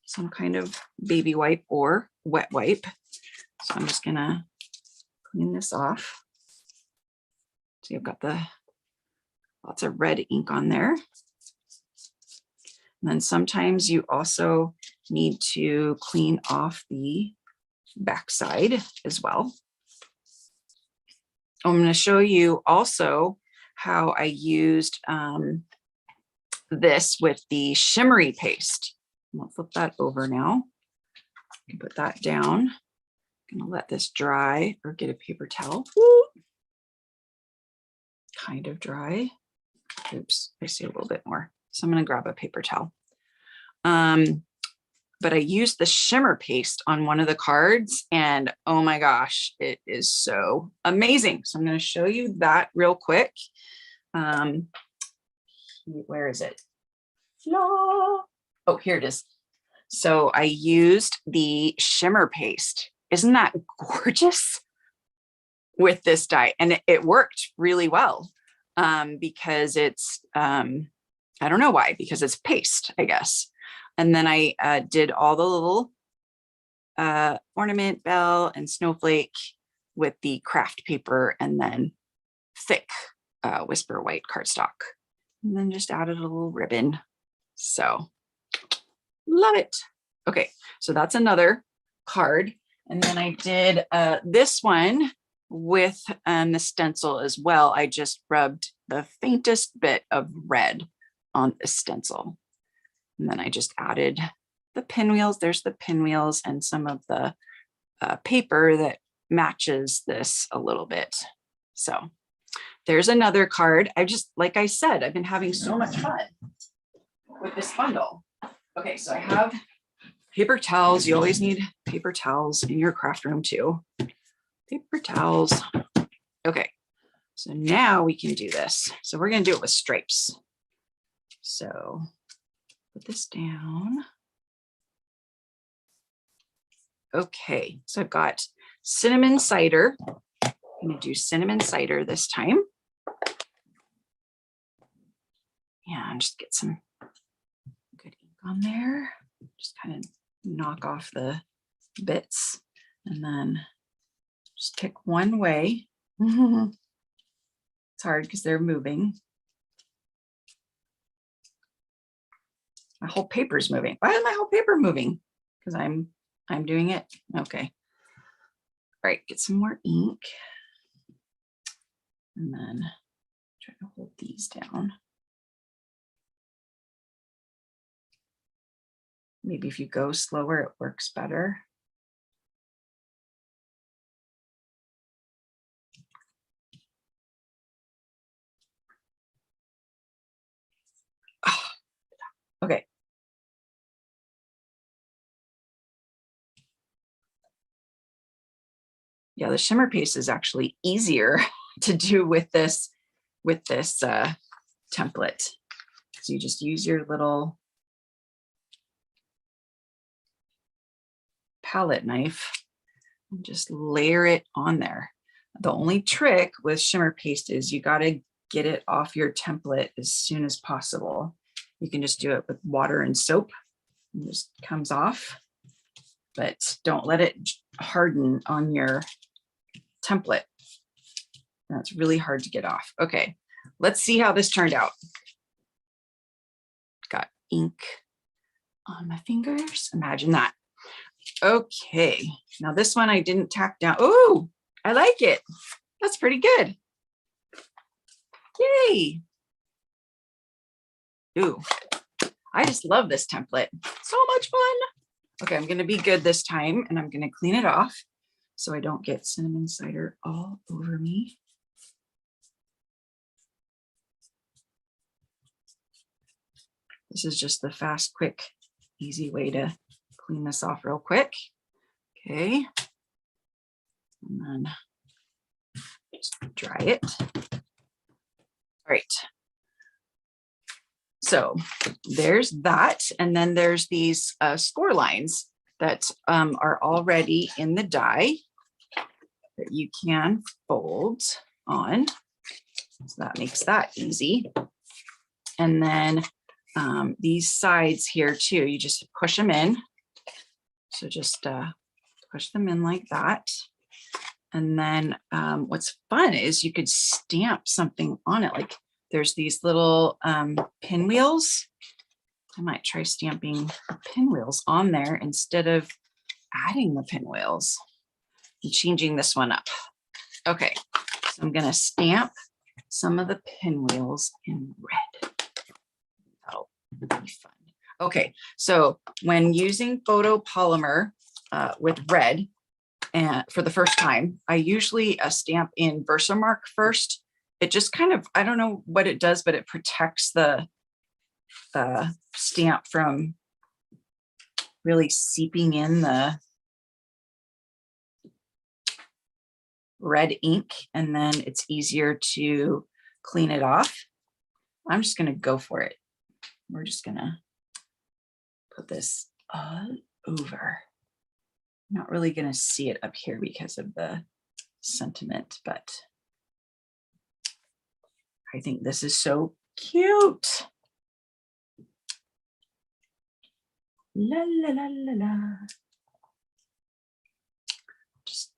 some kind of baby wipe or wet wipe. So I'm just gonna clean this off. See, I've got the lots of red ink on there. And then sometimes you also need to clean off the backside as well. I'm going to show you also how I used this with the shimmery paste. I'll flip that over now. I can put that down. I'm going to let this dry or get a paper towel. Woo. Kind of dry. Oops, I see a little bit more. So I'm going to grab a paper towel. But I used the shimmer paste on one of the cards and oh my gosh, it is so amazing. So I'm going to show you that real quick. Where is it? Oh, here it is. So I used the shimmer paste. Isn't that gorgeous? With this die, and it worked really well because it's, I don't know why, because it's paste, I guess. And then I did all the little ornament, bell, and snowflake with the craft paper and then thick Whisper White cardstock. And then just added a little ribbon. So love it. Okay, so that's another card. And then I did this one with the stencil as well. I just rubbed the faintest bit of red on the stencil. And then I just added the pinwheels. There's the pinwheels and some of the paper that matches this a little bit. So there's another card. Like I said, I've been having so much fun with this bundle. Okay, so I have paper towels. You always need paper towels in your craft room too. Paper towels. Okay, so now we can do this. So we're going to do it with stripes. So put this down. Okay, so I've got cinnamon cider. I'm going to do cinnamon cider this time. Yeah, and just get some good ink on there. Just kind of knock off the bits and then just pick one way. It's hard because they're moving. My whole paper's moving. Why is my whole paper moving? Because I'm doing it. Okay. All right, get some more ink. And then try to hold these down. Maybe if you go slower, it works better. Oh, okay. Yeah, the shimmer paste is actually easier to do with this template. So you just use your little palette knife and just layer it on there. The only trick with shimmer paste is you got to get it off your template as soon as possible. You can just do it with water and soap. It just comes off, but don't let it harden on your template. That's really hard to get off. Okay, let's see how this turned out. Got ink on my fingers. Imagine that. Okay, now this one I didn't tack down. Oh, I like it. That's pretty good. Yay. Ooh, I just love this template. So much fun. Okay, I'm gonna be good this time and I'm gonna clean it off so I don't get cinnamon cider all over me. This is just the fast, quick, easy way to clean this off real quick. Okay, and then just dry it. All right. So there's that. And then there's these score lines that are already in the die that you can fold on. So that makes that easy. And then these sides here too, you just push them in. So just push them in like that. And then what's fun is you could stamp something on it. Like there's these little pinwheels. I might try stamping pinwheels on there instead of adding the pinwheels and changing this one up. Okay, so I'm gonna stamp some of the pinwheels in red. That'll be fun. Okay, so when using photopolymer with red, and for the first time, I usually stamp in Versamark first. It just kind of, I don't know what it does, but it protects the stamp from really seeping in the red ink, and then it's easier to clean it off. I'm just gonna go for it. We're just gonna put this all over. Not really going to see it up here because of the sentiment, but I think this is so cute. La la la la la. Just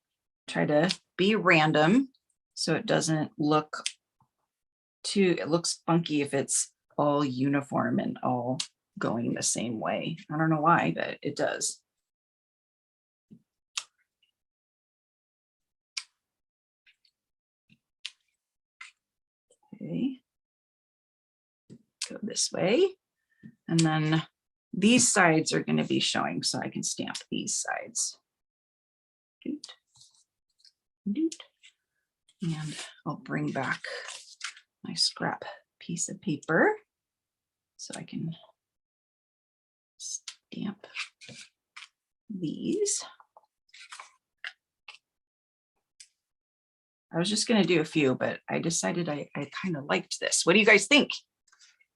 try to be random so it doesn't look too, it looks funky if it's all uniform and all going the same way. I don't know why, but it does. Okay, go this way. And then these sides are going to be showing, so I can stamp these sides. Doot, doot. And I'll bring back my scrap piece of paper so I can stamp these. I was just going to do a few, but I decided I kind of liked this. What do you guys think?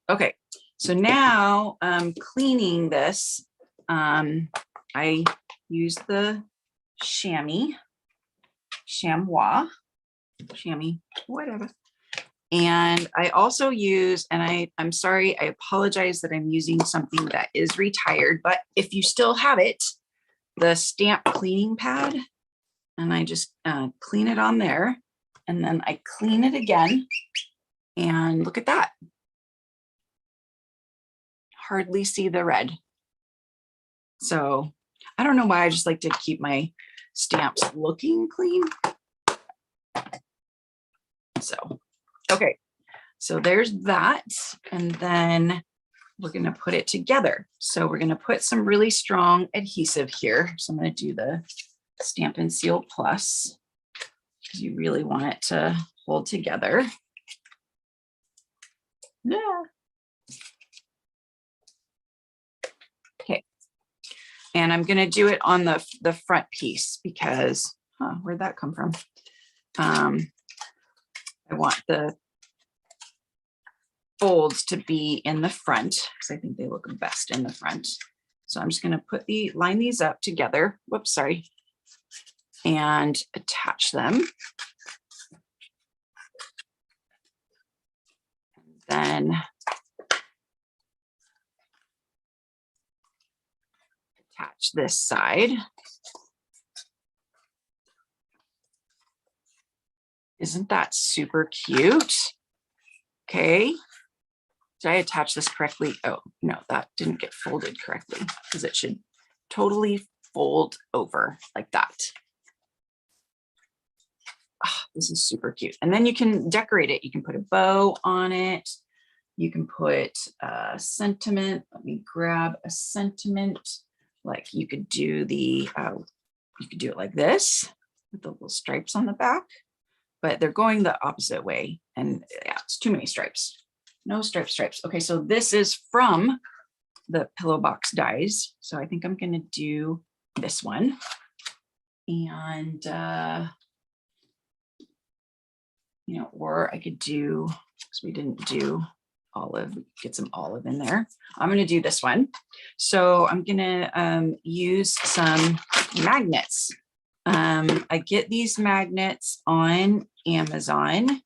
Okay, so now cleaning this, I use the chamois, whatever. And I also use, and I'm sorry, I apologize that I'm using something that is retired, but if you still have it, the stamp cleaning pad, and I just clean it on there, and then I clean it again, and look at that. Hardly see the red. So I don't know why, I just like to keep my stamps looking clean. So, okay, so there's that, and then we're going to put it together. So we're going to put some really strong adhesive here. So I'm going to do the Stampin' Seal Plus because you really want it to hold together. Yeah. Okay. And I'm going to do it on the front piece because, where'd that come from? I want the folds to be in the front because I think they look best in the front. So I'm just going to line these up together. Whoops, sorry. And attach them. And then attach this side. Isn't that super cute? Okay. Did I attach this correctly? Oh, no, that didn't get folded correctly because it should totally fold over like that. Oh, this is super cute. And then you can decorate it. You can put a bow on it. You can put a sentiment. Let me grab a sentiment. Like you could do the, you could do it like this with the little stripes on the back, but they're going the opposite way. And yeah, it's too many stripes. No stripes. Okay, so this is from the Pillow Box dies. So I think I'm going to do this one. And, you know, or I could do, because we didn't do olive, get some olive in there. I'm going to do this one. So I'm going to use some magnets. I get these magnets on Amazon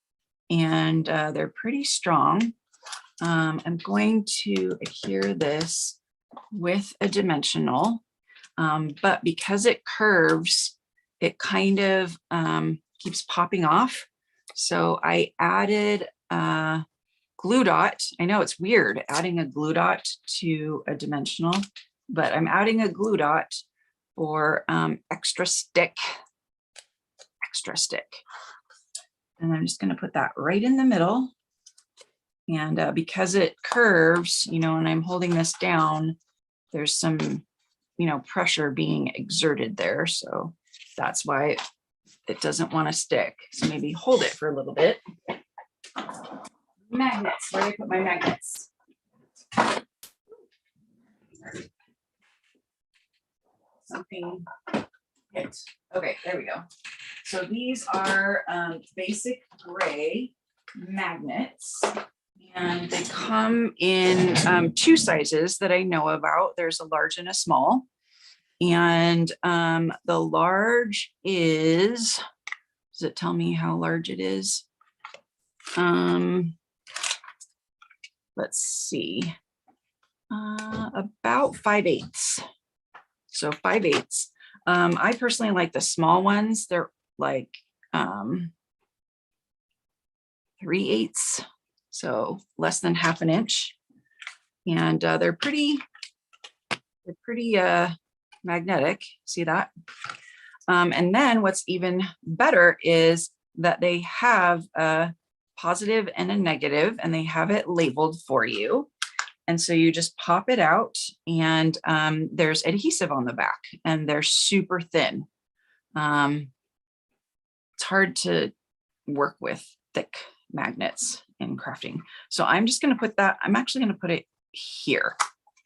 and they're pretty strong. I'm going to adhere this with a dimensional, but because it curves, it kind of keeps popping off. So I added glue dot. I know it's weird adding a glue dot to a dimensional, but I'm adding a glue dot for extra stick. And I'm just going to put that right in the middle. And because it curves, you know, and I'm holding this down, there's some, you know, pressure being exerted there. So that's why it doesn't want to stick. So maybe hold it for a little bit. Magnets, where do I put my magnets? Something hit. Okay, there we go. So these are basic gray magnets. And they come in two sizes that I know about. There's a large and a small. And the large is, does it tell me how large it is? Let's see, about 5/8. So 5/8. I personally like the small ones. They're like 3/8. So less than ½ an inch, and they're pretty magnetic. See that? And then what's even better is that they have a positive and a negative, and they have it labeled for you. And so you just pop it out, and there's adhesive on the back, and they're super thin. It's hard to work with thick magnets in crafting. So I'm just going to put that, I'm actually going to put it here.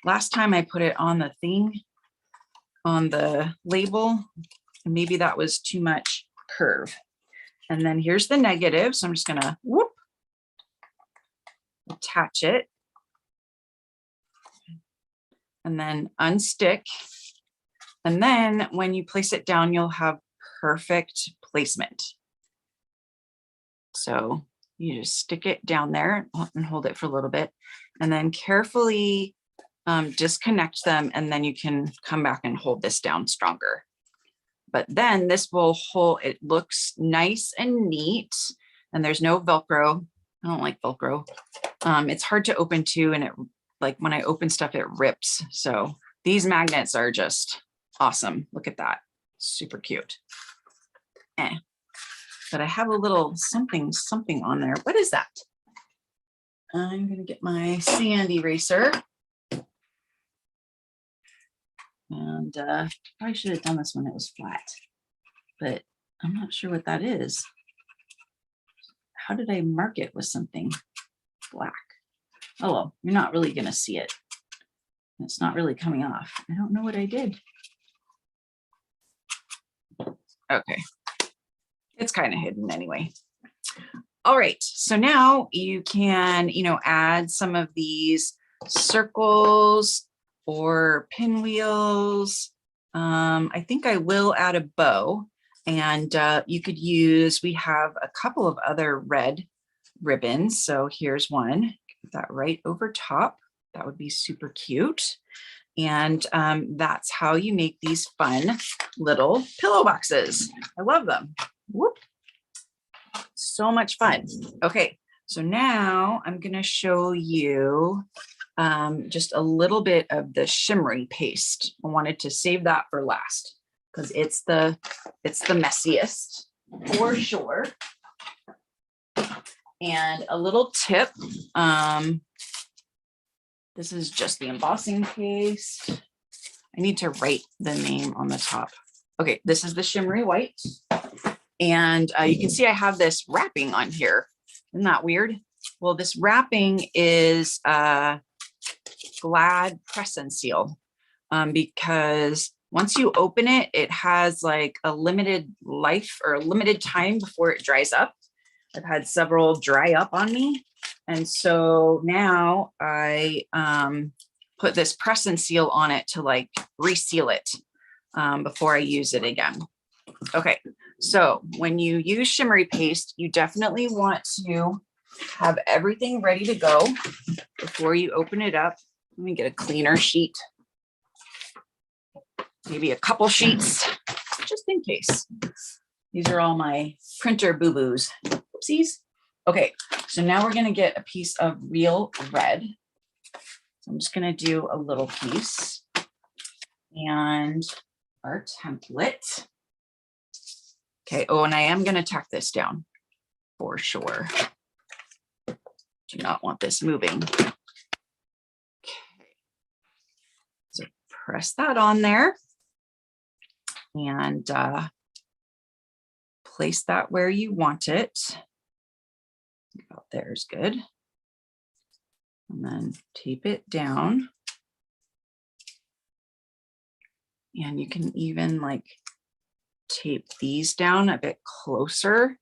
Last time I put it on the thing, on the label, and maybe that was too much curve. And then here's the negative. So I'm just going to whoop, attach it, and then unstick. And then when you place it down, you'll have perfect placement. So you just stick it down there and hold it for a little bit, and then carefully disconnect them, and then you can come back and hold this down stronger. But then this will hold, it looks nice and neat, and there's no Velcro. I don't like Velcro. It's hard to open too, and it, like when I open stuff, it rips. So these magnets are just awesome. Look at that, super cute. But I have a little something on there. What is that? I'm gonna get my sand eraser. And I should have done this when it was flat, but I'm not sure what that is. How did I mark it with something black? Oh, well, you're not really gonna see it. It's not really coming off. I don't know what I did. Okay. It's kind of hidden anyway. All right, so now you can, you know, add some of these circles or pinwheels. I think I will add a bow, and you could use, we have a couple of other red ribbons. So here's one, put that right over top. That would be super cute. And that's how you make these fun little pillow boxes. I love them. Whoop. So much fun. Okay, so now I'm going to show you just a little bit of the shimmery paste. I wanted to save that for last because it's the messiest for sure. And a little tip, this is just the embossing paste. I need to write the name on the top. Okay, this is the shimmery white. And you can see I have this wrapping on here. Isn't that weird? Well, this wrapping is Glad press and seal because once you open it, it has like a limited life or a limited time before it dries up. I've had several dry up on me. And so now I put this press and seal on it to like reseal it before I use it again. Okay, so when you use shimmery paste, you definitely want to have everything ready to go before you open it up. Let me get a cleaner sheet, maybe a couple sheets, just in case. These are all my printer boo-boos. Oopsies. Okay, so now we're gonna get a piece of real red. So I'm just gonna do a little piece and our template. Okay, oh, and I am gonna tack this down for sure. Do not want this moving. Okay, so press that on there and place that where you want it. About there is good. And then tape it down. And you can even like tape these down a bit closer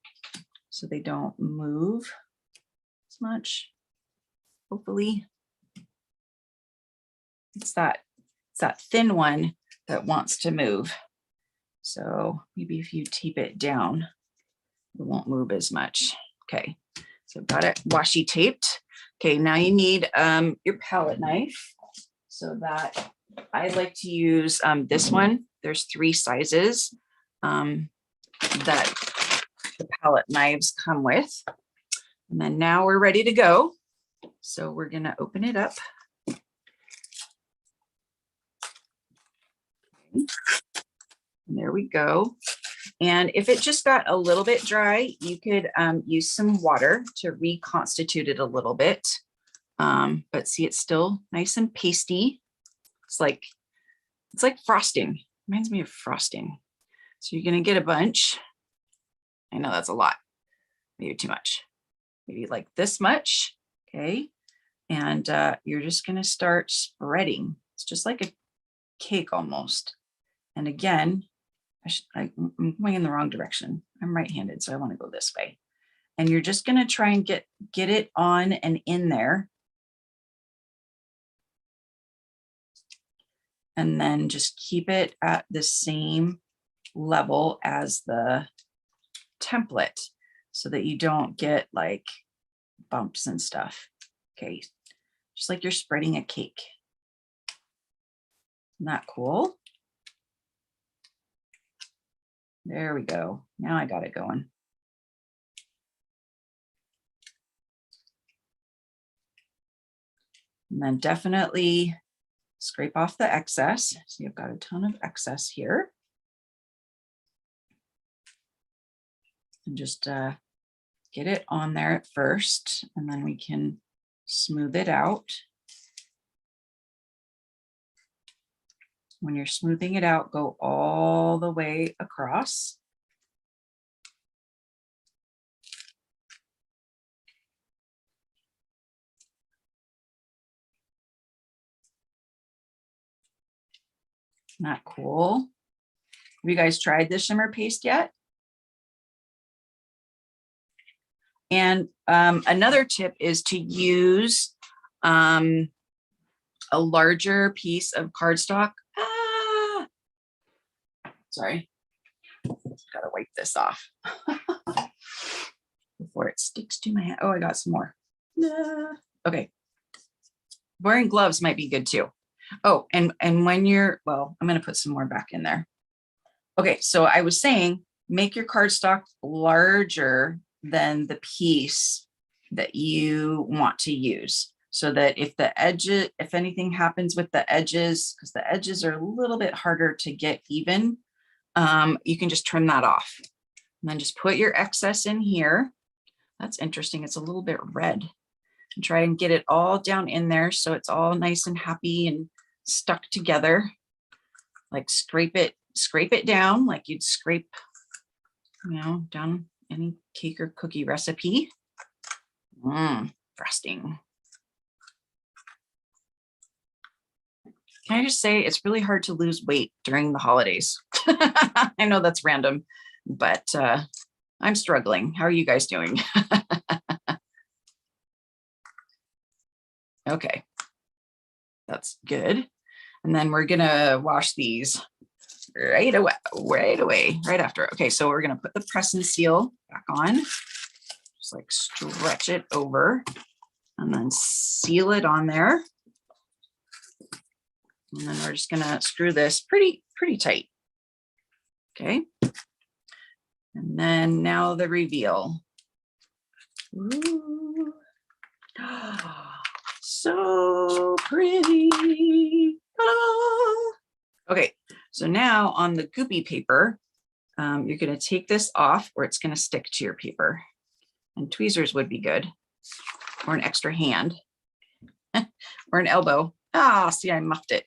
so they don't move as much. Hopefully. It's that thin one that wants to move. So maybe if you tape it down, it won't move as much. Okay, so got it washi taped. Okay, now you need your palette knife. So that I like to use this one. There's 3 sizes that the palette knives come with. And then now we're ready to go. So we're gonna open it up. And there we go. And if it just got a little bit dry, you could use some water to reconstitute it a little bit. But see, it's still nice and pasty. It's like frosting. Reminds me of frosting. So you're gonna get a bunch. I know that's a lot, maybe too much. Maybe like this much, okay? And you're just gonna start spreading. It's just like a cake almost. And again, I'm going in the wrong direction. I'm right-handed, so I want to go this way. And you're just going to try and get it on and in there. And then just keep it at the same level as the template so that you don't get like bumps and stuff. Okay, just like you're spreading a cake. Isn't that cool? There we go. Now I got it going. And then definitely scrape off the excess. See, I've got a ton of excess here. And just get it on there at first, and then we can smooth it out. When you're smoothing it out, go all the way across. Not cool. Have you guys tried this shimmer paste yet? And another tip is to use a larger piece of cardstock. Sorry, gotta wipe this off before it sticks to my hand. Oh, I got some more. Okay, wearing gloves might be good too. Oh, and when you're, well, I'm gonna put some more back in there. Okay, so I was saying, make your cardstock larger then the piece that you want to use, so that if the edges, if anything happens with the edges, because the edges are a little bit harder to get even, you can just trim that off. And then just put your excess in here. That's interesting. It's a little bit red. And try and get it all down in there so it's all nice and happy and stuck together. Like scrape it down like you'd scrape, you know, down any cake or cookie recipe. Frosting. Can I just say it's really hard to lose weight during the holidays? I know that's random, but I'm struggling. How are you guys doing? Okay, that's good. And then we're gonna wash these right away, right after. Okay, so we're gonna put the press and seal back on. Just like stretch it over and then seal it on there. And then we're just gonna screw this pretty tight. Okay. And then now the reveal. Ooh. So pretty. Ta-da! Okay, so now on the goopy paper, you're going to take this off or it's going to stick to your paper. And tweezers would be good, or an extra hand, or an elbow. Ah, see, I muffed it.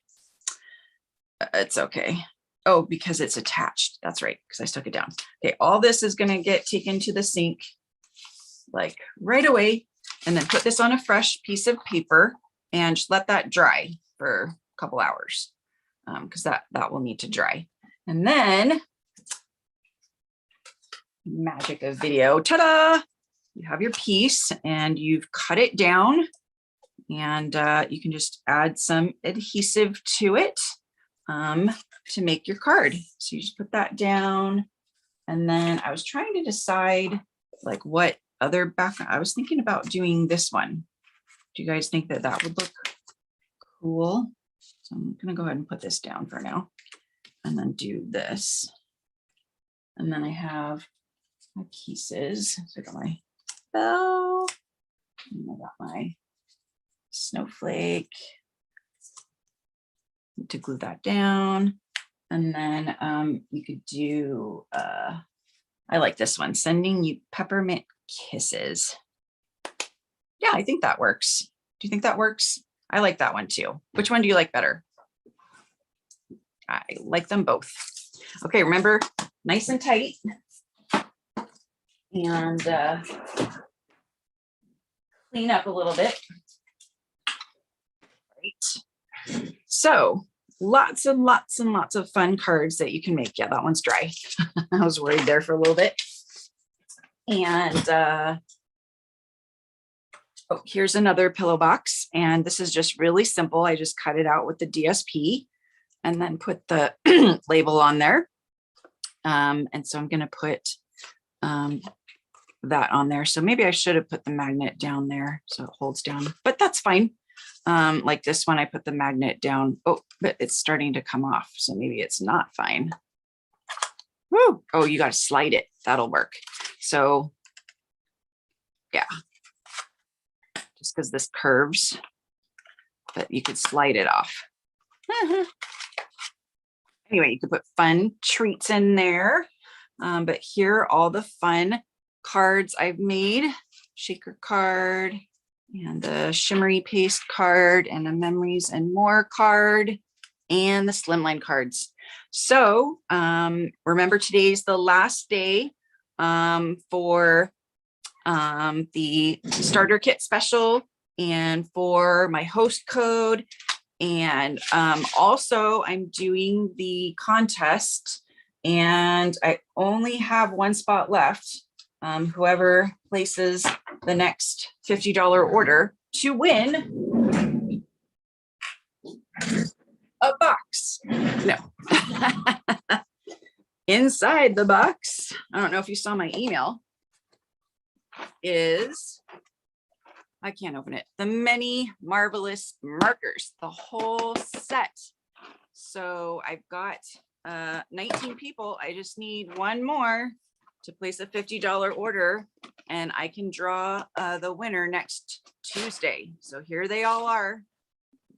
It's okay. Oh, because it's attached. That's right, because I stuck it down. Okay, all this is going to get taken to the sink like right away. And then put this on a fresh piece of paper and just let that dry for a couple hours, because that will need to dry. And then magic of video, ta-da! You have your piece and you've cut it down, and you can just add some adhesive to it to make your card. So you just put that down. And then I was trying to decide like what other background. I was thinking about doing this one. Do you guys think that that would look cool? So I'm gonna go ahead and put this down for now and then do this. And then I have my pieces. So I got my bell, and I got my snowflake. Need to glue that down. And then you could do, I like this one, sending you peppermint kisses. Yeah, I think that works. Do you think that works? I like that one too. Which one do you like better? I like them both. Okay, remember, nice and tight. And clean up a little bit. Right. So lots and lots and lots of fun cards that you can make. Yeah, that one's dry. I was worried there for a little bit. And oh, here's another pillow box. And this is just really simple. I just cut it out with the DSP and then put the label on there. And so I'm going to put that on there. So maybe I should have put the magnet down there so it holds down, but that's fine. Like this one, I put the magnet down. Oh, but it's starting to come off. So maybe it's not fine. Woo! Oh, you got to slide it. That'll work. So yeah, just because this curves, but you could slide it off. Anyway, you could put fun treats in there. But here are all the fun cards I've made. Shaker card and the shimmery paste card and a memories and more card and the Slimline cards. So remember, today's the last day for the starter kit special and for my host code. And also I'm doing the contest and I only have one spot left. Whoever places the next $50 order to win a box. No. Inside the box, I don't know if you saw my email, is, I can't open it, the many marvelous markers, the whole set. So I've got 19 people. I just need one more to place a $50 order, and I can draw the winner next Tuesday. So here they all are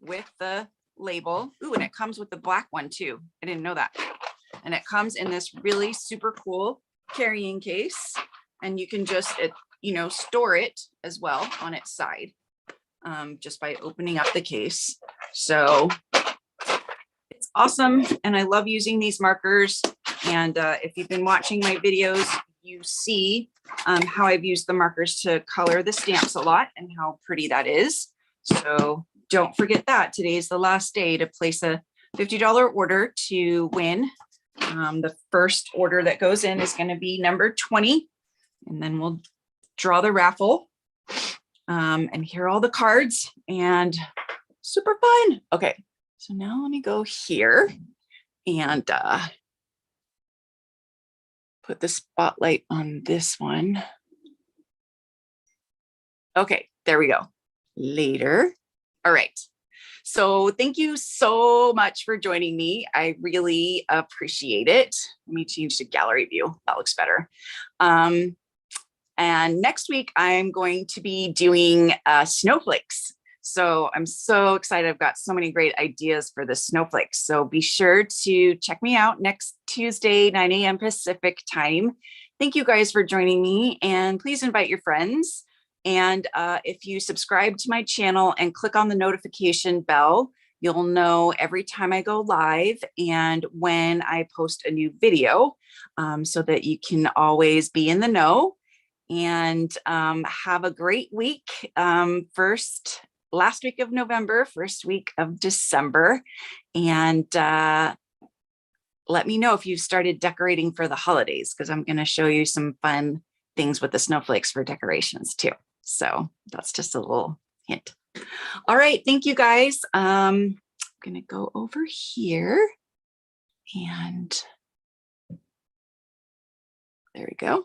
with the label. Ooh, and it comes with the black one too. I didn't know that. And it comes in this really super cool carrying case, and you can just, store it as well on its side, just by opening up the case. So it's awesome. And I love using these markers. And if you've been watching my videos, you see how I've used the markers to color the stamps a lot and how pretty that is. So don't forget that today is the last day to place a $50 order to win. The first order that goes in is going to be number 20, and then we'll draw the raffle. And here are all the cards, and super fun. Okay, so now let me go here and put the spotlight on this one. Okay, there we go. Later. All right. So thank you so much for joining me. I really appreciate it. Let me change to gallery view. That looks better. And next week, I'm going to be doing snowflakes. So I'm so excited. I've got so many great ideas for the snowflakes. So be sure to check me out next Tuesday, 9 a.m. Pacific time. Thank you guys for joining me, and please invite your friends. And if you subscribe to my channel and click on the notification bell, you'll know every time I go live and when I post a new video, so that you can always be in the know. And have a great week. Last week of November, first week of December. And let me know if you've started decorating for the holidays, because I'm going to show you some fun things with the snowflakes for decorations too. So that's just a little hint. All right. Thank you guys. I'm going to go over here, and there we go.